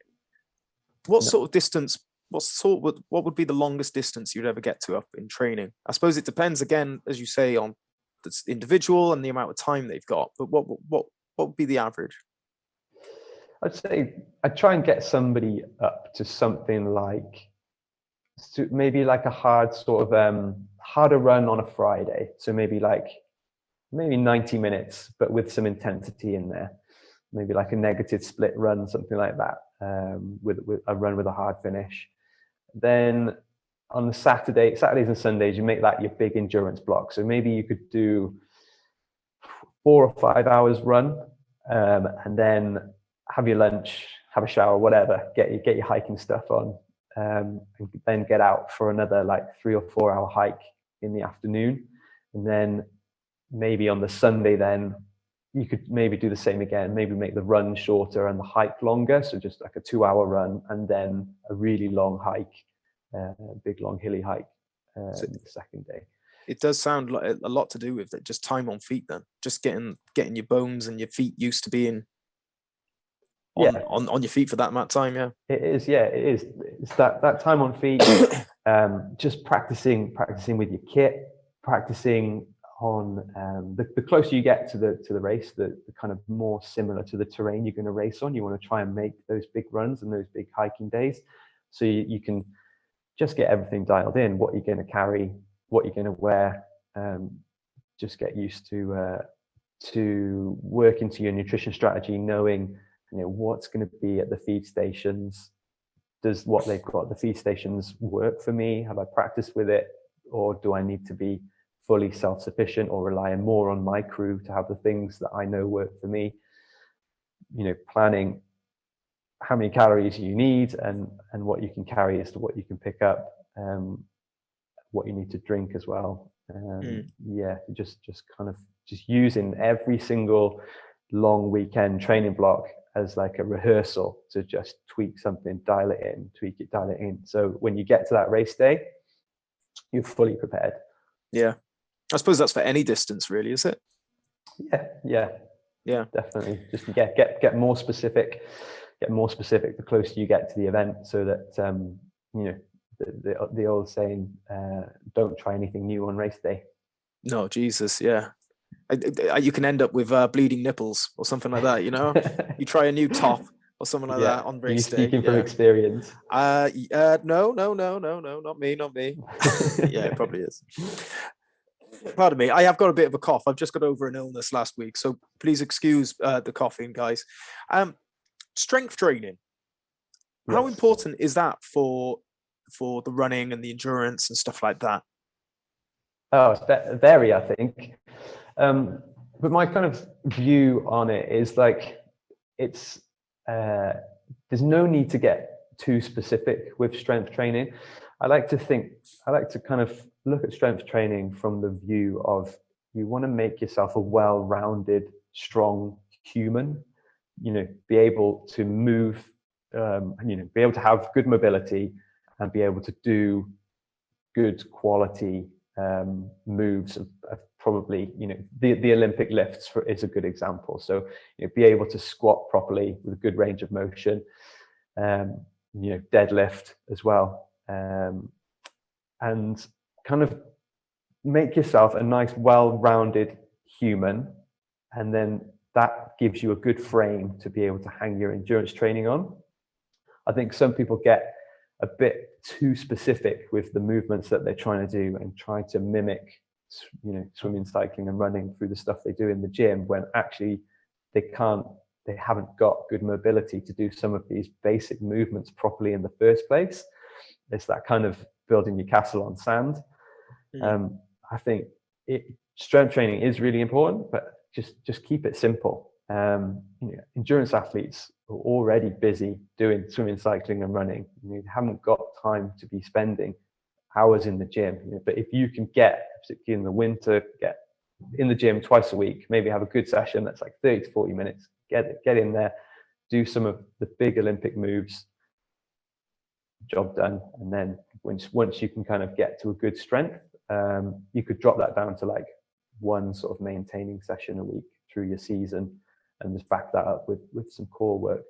What No. sort of distance? What would be the longest distance you'd ever get to up in training? I suppose it depends again, as you say, on the individual and the amount of time they've got. But what would be the average? I'd say I'd try and get somebody up to something like maybe like a hard sort of harder run on a Friday. So maybe 90 minutes, but with some intensity in there. Maybe like a negative split run, something like that, with a run with a hard finish. Then on the Saturdays and Sundays, you make that your big endurance block. So maybe you could do 4 or 5 hours run, and then have your lunch, have a shower, whatever, get your hiking stuff on, and then get out for another like 3 or 4 hour hike in the afternoon. And then maybe on the Sunday, then you could maybe do the same again, maybe make the run shorter and the hike longer. So just like a 2 hour run and then a really long hike, a big long hilly hike the second day. It does sound like a lot to do with it, just time on feet then. Just getting your bones and your feet used to being on your feet for that amount of time, yeah. It is, yeah, it is. It's that time on feet, just practicing with your kit, practicing on the closer you get to the race, the kind of more similar to the terrain you're going to race on. You want to try and make those big runs and those big hiking days, so you can just get everything dialed in, what you're going to carry, what you're going to wear, just get used to work into your nutrition strategy, knowing what's going to be at the feed stations. Does what they've got at the feed stations work for me? Have I practiced with it, or do I need to be fully self-sufficient or relying more on my crew to have the things that I know work for me? Planning how many calories you need and what you can carry as to what you can pick up, what you need to drink as well. Yeah, just using every single long weekend training block as like a rehearsal to just tweak something, dial it in. So when you get to that race day, you're fully prepared. Yeah. I suppose that's for any distance, really, is it? Yeah, definitely. Just get more specific. Get more specific the closer you get to the event, so that the old saying, "Don't try anything new on race day." No, Jesus, yeah. You can end up with bleeding nipples or something like that. You try a new top or something like that on race day. Speaking from experience. No, not me. Yeah, it probably is. Pardon me, I have got a bit of a cough. I've just got over an illness last week, so please excuse the coughing, guys. Strength training. Yes. How important is that for the running and the endurance and stuff like that? Oh, it's very, I think. But my kind of view on it is like it's there's no need to get too specific with strength training. I like to kind of look at strength training from the view of, you want to make yourself a well-rounded, strong human. Be able to move, be able to have good mobility and be able to do good quality moves. Probably, the Olympic lifts is a good example. So, be able to squat properly with a good range of motion, deadlift as well, and kind of make yourself a nice, well-rounded human, and then that gives you a good frame to be able to hang your endurance training on. I think some people get a bit too specific with the movements that they're trying to do and try to mimic, swimming, cycling and running through the stuff they do in the gym, when actually they haven't got good mobility to do some of these basic movements properly in the first place. It's that kind of building your castle on sand. I think strength training is really important, but just keep it simple. endurance athletes are already busy doing swimming, cycling, and running. You haven't got time to be spending hours in the gym. But if you can get, particularly in the winter, get in the gym twice a week, maybe have a good session that's like 30 to 40 minutes, get in there, do some of the big Olympic moves, job done. And then once you can kind of get to a good strength, you could drop that down to like one sort of maintaining session a week through your season, and just back that up with some core work.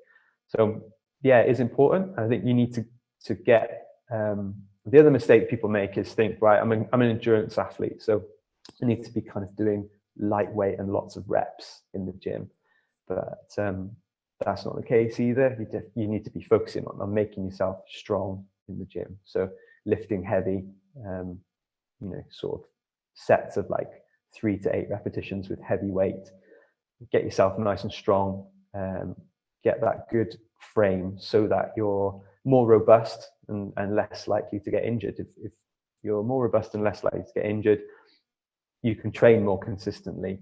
So yeah, it is important. I think you need to get, the other mistake people make is think, right, I'm an endurance athlete, so I need to be kind of doing lightweight and lots of reps in the gym. But that's not the case either. You need to be focusing on making yourself strong in the gym. So lifting heavy, sort of sets of like 3 to 8 repetitions with heavy weight. Get yourself nice and strong, get that good frame so that you're more robust and less likely to get injured. If you're more robust and less likely to get injured, you can train more consistently.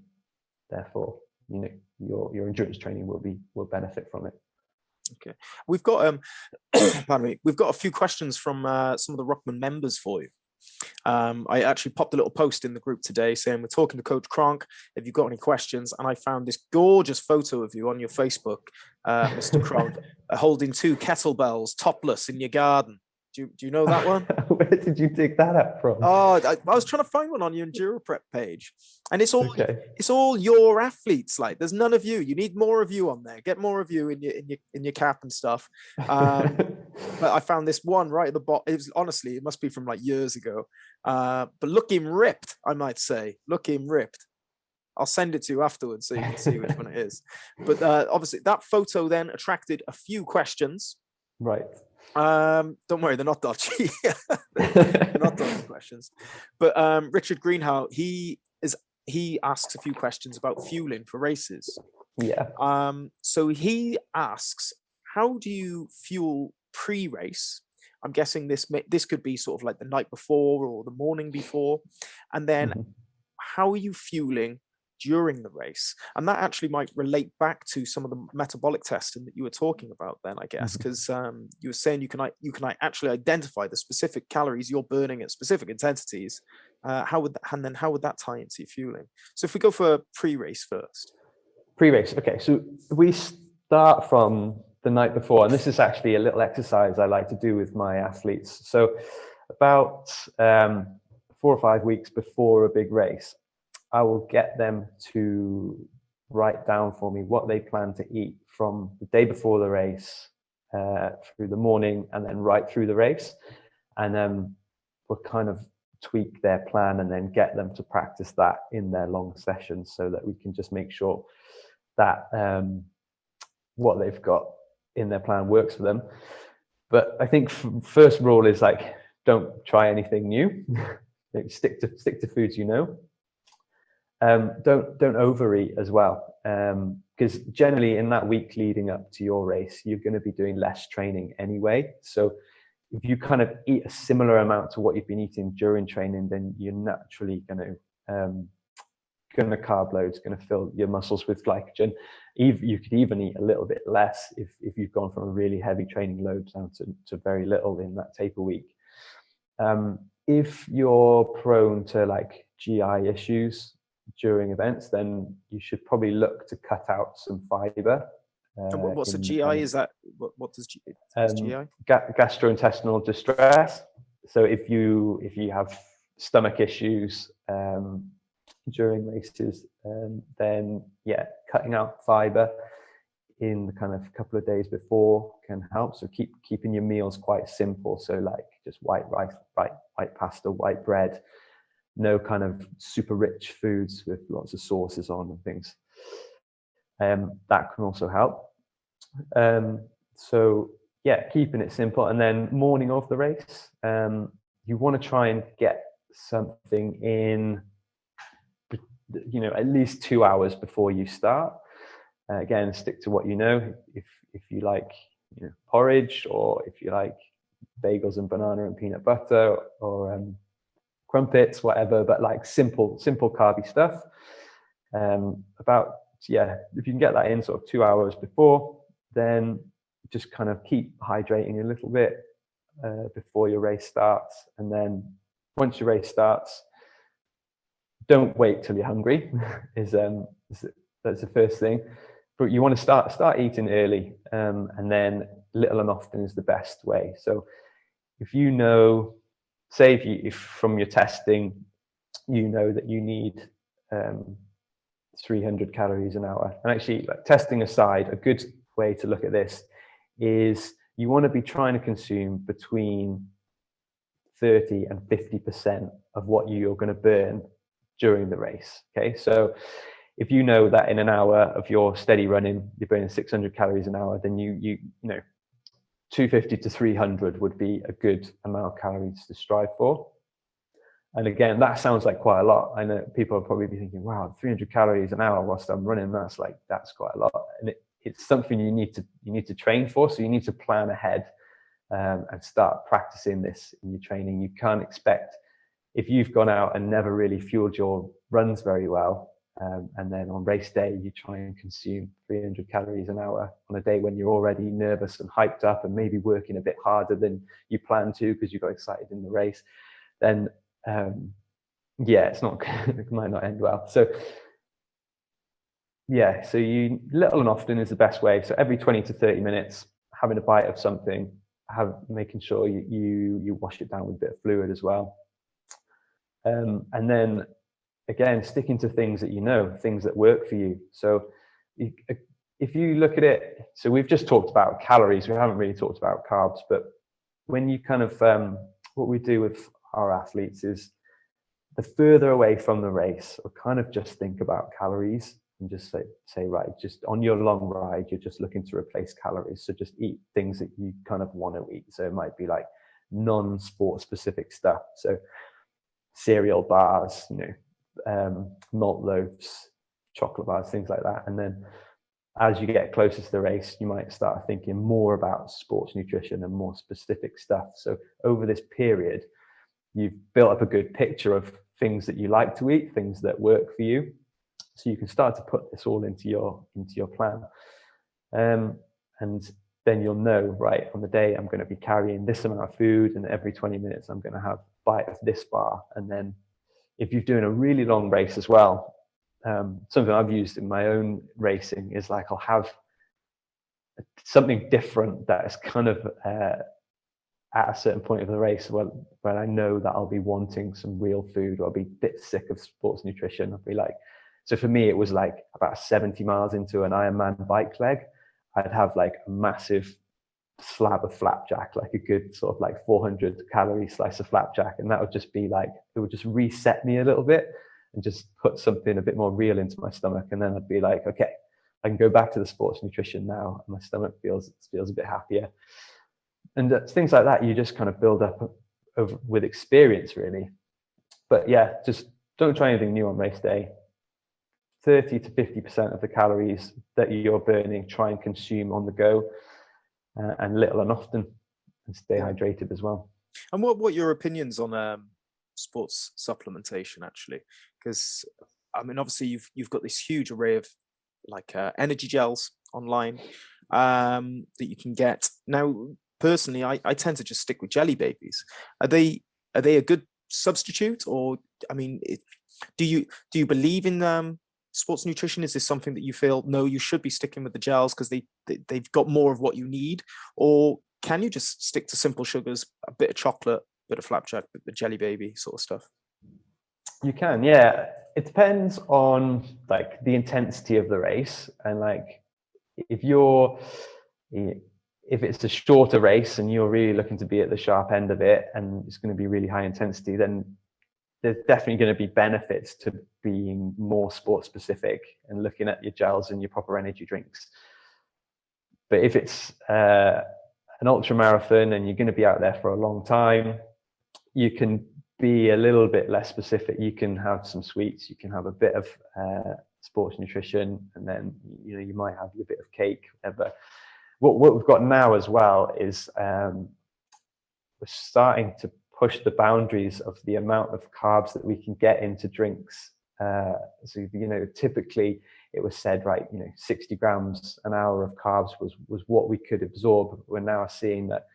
Therefore, your endurance training will benefit from it. Okay, we've got pardon me, we've got a few questions from some of the ROKMAN members for you. I actually popped a little post in the group today saying we're talking to Coach Cronk. Have you got any questions? And I found this gorgeous photo of you on your Facebook, Mr. Cronk, holding 2 kettlebells topless in your garden. Do you know that one? Where did you dig that up from? Oh, I was trying to find one on your Enduraprep page, and it's all Okay. It's all your athletes. Like, there's none of you. You need more of you on there. Get more of you in your cap and stuff. But I found this one right at the bottom. It was, honestly, it must be from like years ago. But looking ripped, I might say, looking ripped. I'll send it to you afterwards so you can see which one it is. But obviously, that photo then attracted a few questions. Right. Don't worry, they're not dodgy. They're not dodgy questions. But Richard Greenhow, he asks a few questions about fueling for races. Yeah. So he asks, how do you fuel pre-race? I'm guessing this could be sort of like the night before or the morning before, and then how are you fueling during the race? And that actually might relate back to some of the metabolic testing that you were talking about then, I guess, because you were saying you can actually identify the specific calories you're burning at specific intensities. How would that tie into your fueling? So if we go for pre-race first. Pre-race, okay. So we start from the night before, and this is actually a little exercise I like to do with my athletes. So about 4 or 5 weeks before a big race, I will get them to write down for me what they plan to eat from the day before the race through the morning and then right through the race. And then we'll kind of tweak their plan and then get them to practice that in their long sessions so that we can just make sure that what they've got in their plan works for them. But I think first rule is like, don't try anything new. Stick to foods you know. Don't overeat as well, because generally in that week leading up to your race, you're going to be doing less training anyway. So if you kind of eat a similar amount to what you've been eating during training, then you're naturally going to carb load, going to fill your muscles with glycogen. You could even eat a little bit less if you've gone from a really heavy training load down to very little in that taper week. If you're prone to like GI issues during events, then you should probably look to cut out some fiber. What's a GI? Is that what does GI? Gastrointestinal distress. So if you have stomach issues during races, then yeah, cutting out fiber in the kind of couple of days before can help. So keeping your meals quite simple. So like just white rice, white pasta, white bread. No kind of super rich foods with lots of sauces on and things. That can also help. So yeah, keeping it simple. And then morning of the race, you want to try and get something in, at least 2 hours before you start. Again, stick to what you know. If you like, porridge, or if you like bagels and banana and peanut butter, or crumpets, whatever, but like simple carby stuff. About So yeah, if you can get that in sort of 2 hours before, then just kind of keep hydrating a little bit before your race starts. And then once your race starts, don't wait till you're hungry. That's the first thing. But you want to start eating early, and then little and often is the best way. So if you know, say if from your testing, you know that you need 300 calories an hour. And actually, like, testing aside, a good way to look at this is you want to be trying to consume between 30 and 50% of what you're going to burn during the race. Okay, so if you know that in an hour of your steady running, you're burning 600 calories an hour, then you know 250 to 300 would be a good amount of calories to strive for. And again, that sounds like quite a lot. I know people will probably be thinking, wow, 300 calories an hour whilst I'm running, that's quite a lot. And it's something you need to train for. So you need to plan ahead and start practicing this in your training. You can't expect, if you've gone out and never really fueled your runs very well, and then on race day you try and consume 300 calories an hour on a day when you're already nervous and hyped up and maybe working a bit harder than you planned to because you got excited in the race, then yeah, it's not it might not end well. So yeah, so you little and often is the best way. So every 20 to 30 minutes, having a bite of something, making sure you wash it down with a bit of fluid as well. And then again, sticking to things that you know, things that work for you. So if you look at it, so we've just talked about calories, we haven't really talked about carbs, but when you kind of, what we do with our athletes is the further away from the race, or kind of just think about calories and just say, right, just on your long ride, you're just looking to replace calories. So just eat things that you kind of want to eat. So it might be like non-sport specific stuff. So cereal bars, malt loaves, chocolate bars, things like that. And then as you get closer to the race, you might start thinking more about sports nutrition and more specific stuff. So over this period, you've built up a good picture of things that you like to eat, things that work for you. So you can start to put this all into your plan. And then you'll know, right, on the day I'm going to be carrying this amount of food, and every 20 minutes I'm going to have a bite of this bar. And then if you're doing a really long race as well, something I've used in my own racing is like I'll have something different that is kind of at a certain point of the race where I know that I'll be wanting some real food, or I'll be a bit sick of sports nutrition. I'll be like, so for me, it was like about 70 miles into an Ironman bike leg, I'd have like a massive slab of flapjack, like a good sort of like 400 calorie slice of flapjack. And that would just be like, it would just reset me a little bit and just put something a bit more real into my stomach. And then I'd be like, okay, I can go back to the sports nutrition now. And my stomach feels a bit happier. And things like that, you just kind of build up with experience, really. But yeah, just don't try anything new on race day. 30 to 50% of the calories that you're burning, try and consume on the go, and little and often, and stay hydrated as well. And what are your opinions on sports supplementation, actually? Because I mean, obviously you've got this huge array of like energy gels online that you can get. Now, personally, I tend to just stick with jelly babies. Are they a good substitute, or I mean, do you believe in sports nutrition? Is this something that you feel, no, you should be sticking with the gels because they've got more of what you need? Or can you just stick to simple sugars, a bit of chocolate, a bit of flapjack, the jelly baby sort of stuff? You can, yeah. It depends on like the intensity of the race, and like if it's a shorter race and you're really looking to be at the sharp end of it and it's going to be really high intensity, then there's definitely going to be benefits to being more sport specific and looking at your gels and your proper energy drinks. But if it's an ultra marathon and you're going to be out there for a long time, you can be a little bit less specific. You can have some sweets, you can have a bit of sports nutrition, and then you might have your bit of cake, whatever. What we've got now as well is we're starting to push the boundaries of the amount of carbs that we can get into drinks. So typically it was said, right, 60 grams an hour of carbs was what we could absorb. We're now seeing that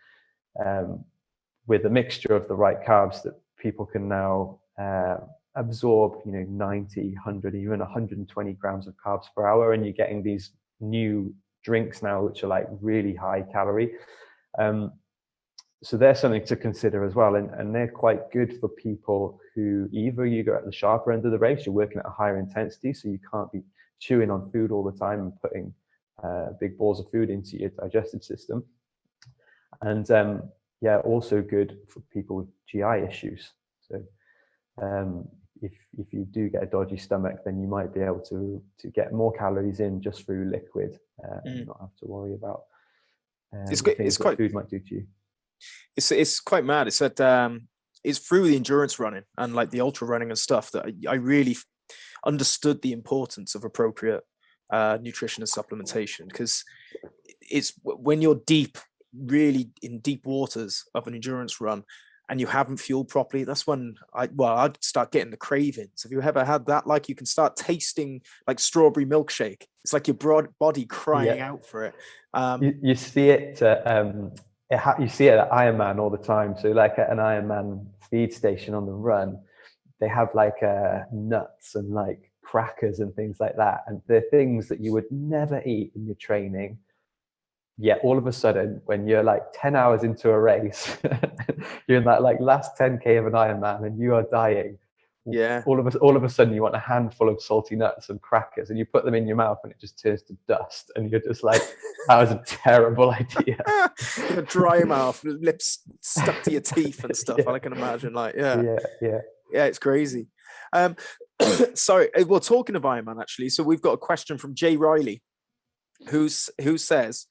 with a mixture of the right carbs, that people can now absorb 90, 100, even 120 grams of carbs per hour, and you're getting these new drinks now which are like really high calorie. So there's something to consider as well, and they're quite good for people who either you go at the sharper end of the race, you're working at a higher intensity, so you can't be chewing on food all the time and putting big balls of food into your digestive system, and also good for people with GI issues. So if you do get a dodgy stomach, then you might be able to get more calories in just through liquid, and not have to worry about things that food might do to you. It's quite mad. It's that it's through the endurance running and like the ultra running and stuff that I really understood the importance of appropriate nutrition and supplementation, because it's when you're really in deep waters of an endurance run and you haven't fueled properly, that's when I'd start getting the cravings. Have you ever had that? Like, you can start tasting like strawberry milkshake. It's like your body crying out for it. You see it. You see it at Ironman all the time. So like at an Ironman feed station on the run, they have like nuts and like crackers and things like that. And they're things that you would never eat in your training. Yet all of a sudden, when you're like 10 hours into a race, you're in that like last 10K of an Ironman and you are dying. Yeah. All of a sudden you want a handful of salty nuts and crackers and you put them in your mouth and it just turns to dust. And you're just like, that was a terrible idea. A dry mouth, lips stuck to your teeth and stuff. I can imagine, like, yeah, it's crazy. Sorry, we're talking of Ironman actually. So we've got a question from Jay Riley, who says,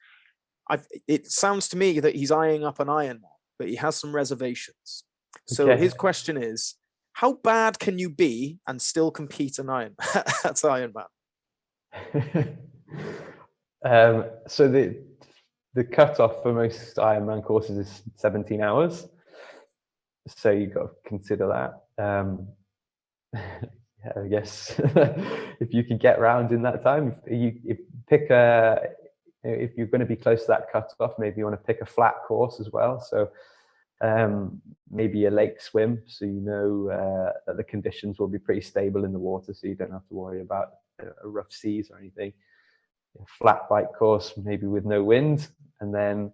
it sounds to me that he's eyeing up an Ironman, but he has some reservations. So his question is, how bad can you be and still compete an Ironman? That's Ironman. So the cutoff for most Ironman courses is 17 hours. So you've got to consider that. I guess if you can get round in that time, if you're going to be close to that cutoff, maybe you want to pick a flat course as well. So maybe a lake swim, so that the conditions will be pretty stable in the water, so you don't have to worry about rough seas or anything. A flat bike course, maybe with no wind. And then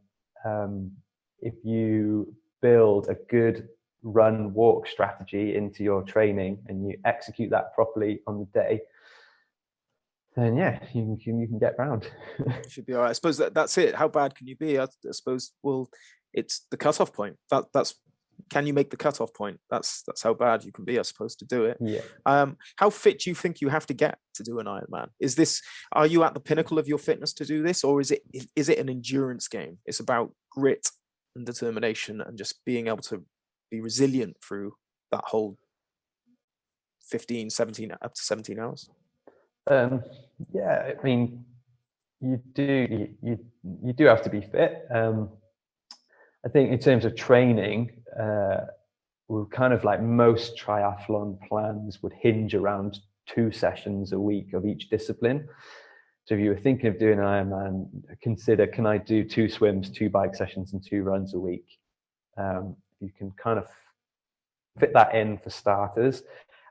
if you build a good run walk strategy into your training and you execute that properly on the day, then you can get round. Should be all right. I suppose that's it. How bad can you be? I suppose, well, it's the cutoff point. That's can you make the cutoff point? That's how bad you can be, I suppose, to do it. Yeah. How fit do you think you have to get to do an Ironman? Are you at the pinnacle of your fitness to do this, or is it an endurance game? It's about grit and determination and just being able to be resilient through that whole 15, 17, up to 17 hours. I mean, you do have to be fit. I think in terms of training, we're kind of like most triathlon plans would hinge around 2 sessions a week of each discipline. So if you were thinking of doing an Ironman, consider, can I do 2 swims, 2 bike sessions and 2 runs a week? You can kind of fit that in for starters.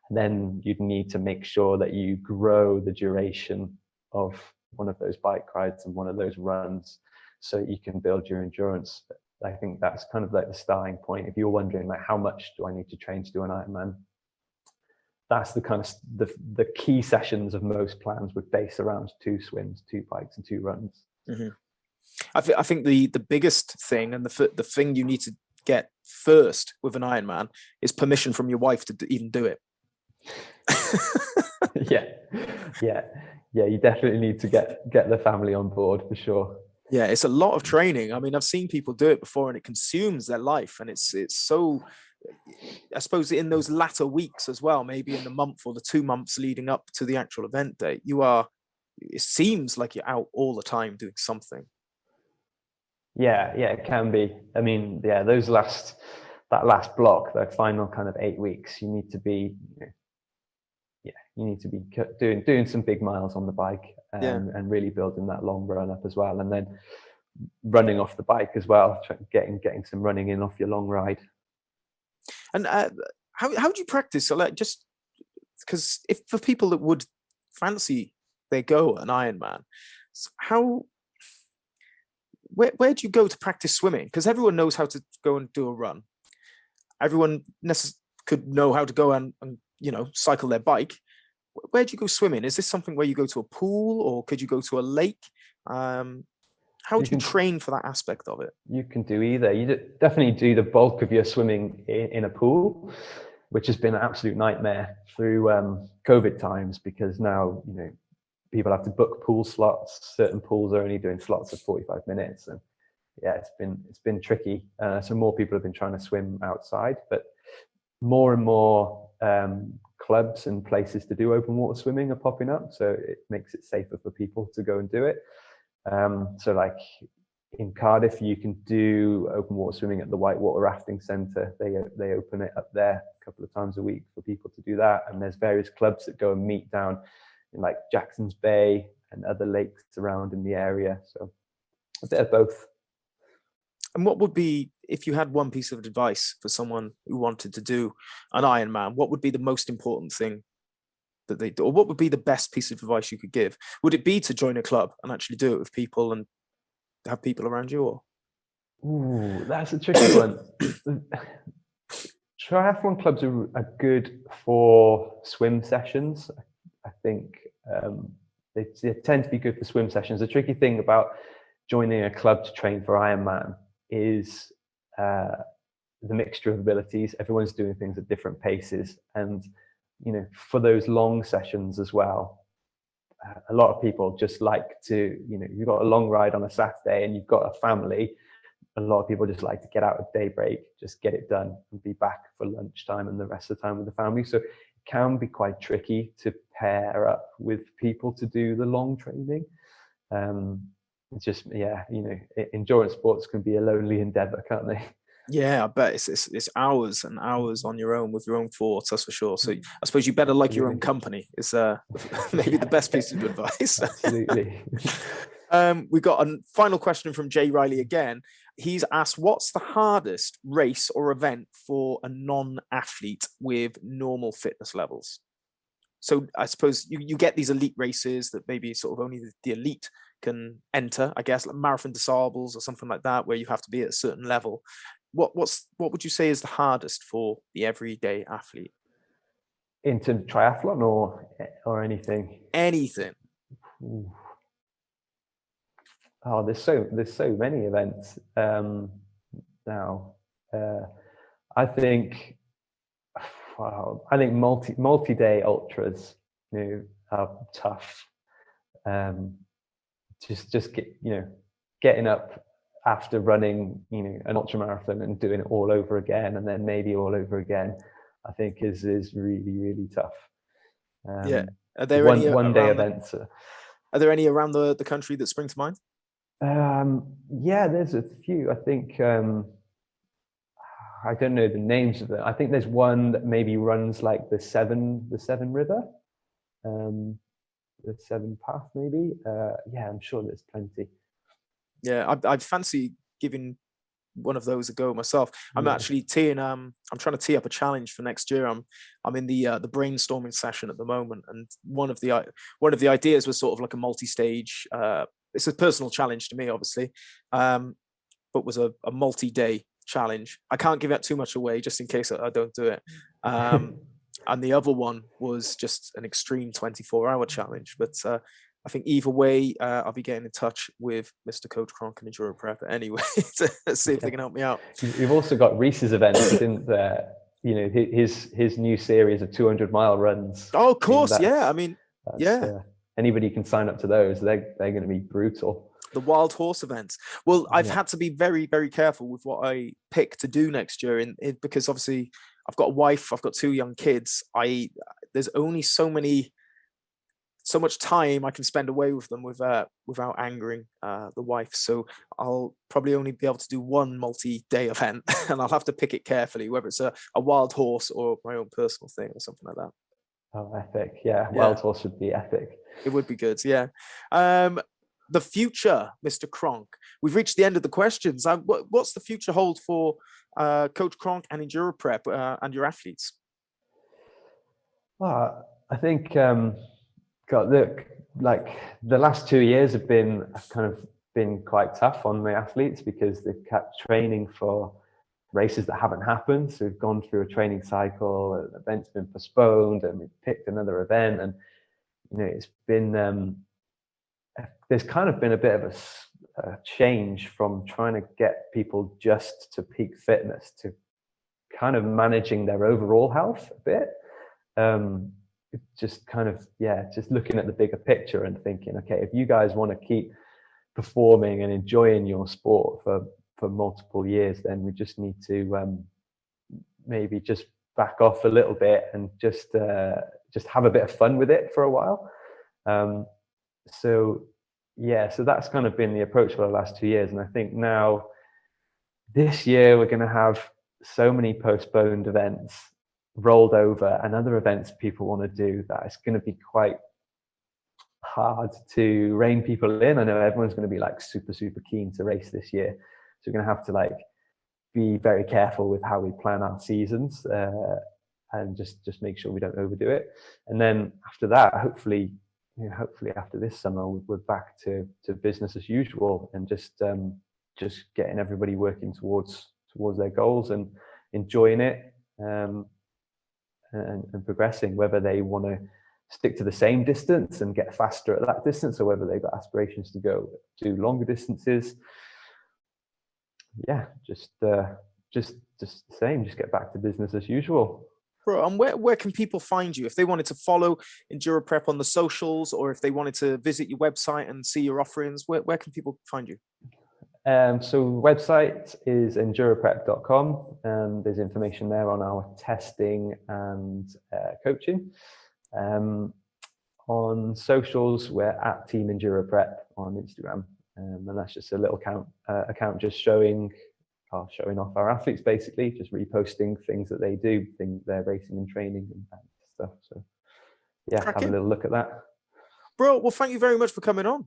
And then you'd need to make sure that you grow the duration of one of those bike rides and one of those runs so you can build your endurance. I think that's kind of like the starting point. If you're wondering, like, how much do I need to train to do an Ironman? That's the kind of the key sessions of most plans would base around 2 swims, 2 bikes and 2 runs. Mm-hmm. I think the biggest thing and the thing you need to get first with an Ironman is permission from your wife to even do it. Yeah, you definitely need to get the family on board for sure. Yeah, it's a lot of training. I mean, I've seen people do it before and it consumes their life, and it's so, I suppose, in those latter weeks as well, maybe in the month or the 2 months leading up to the actual event date, it seems like you're out all the time doing something. Yeah, it can be. I mean, that last block, that final kind of 8 weeks, you need to be you need to be doing some big miles on the bike, and really building that long run up as well, and then running off the bike as well, getting some running in off your long ride. And how do you practice? So like, just because if for people that would fancy they go an Ironman, where do you go to practice swimming? Because everyone knows how to go and do a run. Everyone could know how to go and cycle their bike. Where do you go swimming? Is this something where you go to a pool, or could you go to a lake? How do you train for that aspect of it? You can do either. You definitely do the bulk of your swimming in a pool, which has been an absolute nightmare through COVID times, because now people have to book pool slots. Certain pools are only doing slots of 45 minutes, and it's been tricky. So more people have been trying to swim outside, but more and more clubs and places to do open water swimming are popping up, so it makes it safer for people to go and do it. So like in Cardiff, you can do open water swimming at the Whitewater Rafting Centre. They open it up there a couple of times a week for people to do that, and there's various clubs that go and meet down in like Jackson's Bay and other lakes around in the area. So a bit of both. And what would be, if you had one piece of advice for someone who wanted to do an Ironman, what would be the most important thing that they do, or what would be the best piece of advice you could give? Would it be to join a club and actually do it with people and have people around you? Or ooh, that's a tricky one. Triathlon clubs are good for swim sessions. I think they tend to be good for swim sessions. The tricky thing about joining a club to train for Ironman is the mixture of abilities. Everyone's doing things at different paces, and for those long sessions as well, a lot of people just like to, you've got a long ride on a Saturday and you've got a family. A lot of people just like to get out at daybreak, just get it done and be back for lunchtime and the rest of the time with the family. So it can be quite tricky to pair up with people to do the long training. It's just, endurance sports can be a lonely endeavor, can't they? Yeah, I bet it's hours and hours on your own with your own thoughts, that's for sure. So I suppose you better like your own company is maybe the best piece of advice. Absolutely. We got a final question from Jay Riley again. He's asked, what's the hardest race or event for a non-athlete with normal fitness levels? So I suppose you get these elite races that maybe sort of only the elite can enter, I guess, like marathon disables or something like that, where you have to be at a certain level. What would you say is the hardest for the everyday athlete? Into triathlon or anything? Anything. Ooh. Oh, there's so many events now. I think multi-day ultras, are tough. Just getting up after running, an ultra marathon and doing it all over again, and then maybe all over again, I think is really, really tough. Are there any one-day events? Are there any around the country that spring to mind? There's a few. I think I don't know the names of them. I think there's one that maybe runs like the Severn River, the Severn Path, maybe. I'm sure there's plenty. Yeah, I'd fancy giving one of those a go myself. I'm actually I'm trying to tee up a challenge for next year. I'm in the brainstorming session at the moment, and one of the ideas was sort of like a multi-stage. It's a personal challenge to me, obviously, but was a multi-day challenge. I can't give that too much away just in case I don't do it. And the other one was just an extreme 24-hour challenge. But I think either way, I'll be getting in touch with Mr. Coach Cronk and Enduraprep anyway to see if they can help me out. You've also got Reese's events, isn't there? His new series of 200-mile runs. Oh, of course, yeah. I mean, anybody can sign up to those. They're going to be brutal. The wild horse events. Well, I've had to be very, very careful with what I pick to do next year, because obviously I've got a wife, I've got 2 young kids. There's only so much time I can spend away with them without angering the wife. So I'll probably only be able to do one multi-day event, and I'll have to pick it carefully, whether it's a wild horse or my own personal thing or something like that. Oh, epic. Yeah, Yeah. Wild Horse would be epic. It would be good, yeah. The future, Mr. Cronk. We've reached the end of the questions. What's the future hold for Coach Cronk and Enduraprep and your athletes? Well, I think, God, look, like the last 2 years have been quite tough on my athletes because they've kept training for races that haven't happened. So we've gone through a training cycle, an event's been postponed, and we've picked another event, and it's been there's kind of been a bit of a change from trying to get people just to peak fitness to kind of managing their overall health a bit. Just kind of, just looking at the bigger picture and thinking, okay, if you guys want to keep performing and enjoying your sport for multiple years, then we just need to maybe just back off a little bit and just have a bit of fun with it for a while. So that's kind of been the approach for the last 2 years. And I think now this year we're going to have so many postponed events rolled over and other events people want to do that it's going to be quite hard to rein people in. I know everyone's going to be like super keen to race this year, so we're going to have to like be very careful with how we plan our seasons and just make sure we don't overdo it. And then after that, hopefully after this summer we're back to business as usual and just getting everybody working towards their goals and enjoying it and progressing, whether they want to stick to the same distance and get faster at that distance or whether they've got aspirations to go do longer distances. Just the same, just get back to business as usual. Bro, and where can people find you if they wanted to follow Enduraprep on the socials, or if they wanted to visit your website and see your offerings? Where can people find you? So website is enduraprep.com. There's information there on our testing and coaching. On socials, we're at Team Enduraprep on Instagram, and that's just a little account just showing off our athletes, basically, just reposting things that they do, things they're racing and training and stuff. So have a little look at that. Bro, well, thank you very much for coming on,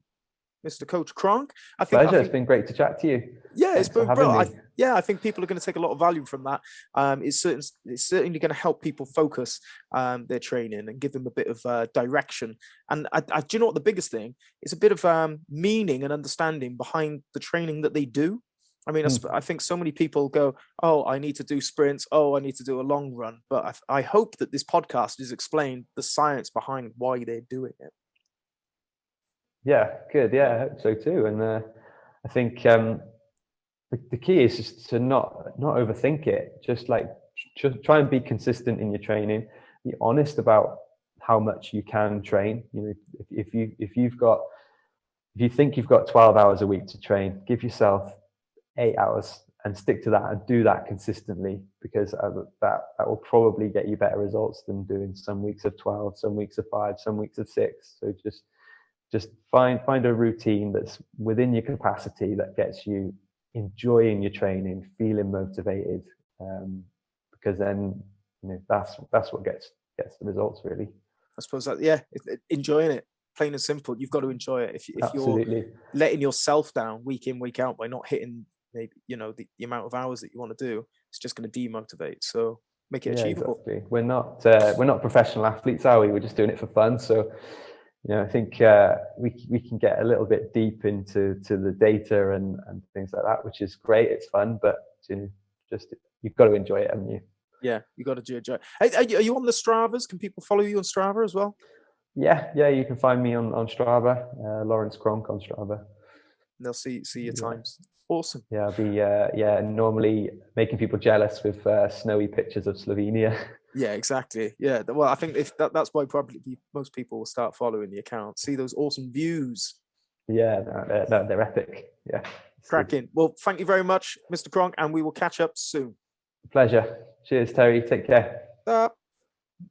Mr. Coach Cronk. Pleasure. It's been great to chat to you. Yeah, it's been, bro. I think people are going to take a lot of value from that. It's certainly going to help people focus their training and give them a bit of direction. And do you know what the biggest thing? It's a bit of meaning and understanding behind the training that they do. I mean, I think so many people go, oh, I need to do sprints. Oh, I need to do a long run. But I hope that this podcast has explained the science behind why they're doing it. Yeah, good. Yeah, I hope so too. And I think the key is just to not overthink it. Just try and be consistent in your training. Be honest about how much you can train. If you think you've got 12 hours a week to train, give yourself 8 hours and stick to that and do that consistently, because that will probably get you better results than doing some weeks of 12, some weeks of 5, some weeks of 6. So just find a routine that's within your capacity that gets you enjoying your training, feeling motivated, because then that's what gets the results, really. I suppose that enjoying it, plain and simple. You've got to enjoy it. If you're letting yourself down week in, week out by not hitting maybe the amount of hours that you want to do, it's just going to demotivate. So make it achievable. Exactly. We're not professional athletes, are we? We're just doing it for fun. So I think we can get a little bit deep into the data and things like that, which is great. It's fun, but you've got to enjoy it, haven't you? Yeah, you got to enjoy it. Are you on the Stravas? Can people follow you on Strava as well? Yeah, you can find me on Strava, Lawrence Cronk on Strava. And they'll see your times. Awesome. Yeah, I'll be normally making people jealous with snowy pictures of Slovenia. Yeah, exactly. Yeah, well, I think if that's why probably most people will start following the account, see those awesome views. Yeah, they're epic. Yeah, cracking. Well, thank you very much, Mr. Cronk, and we will catch up soon. Pleasure. Cheers, Terry. Take care.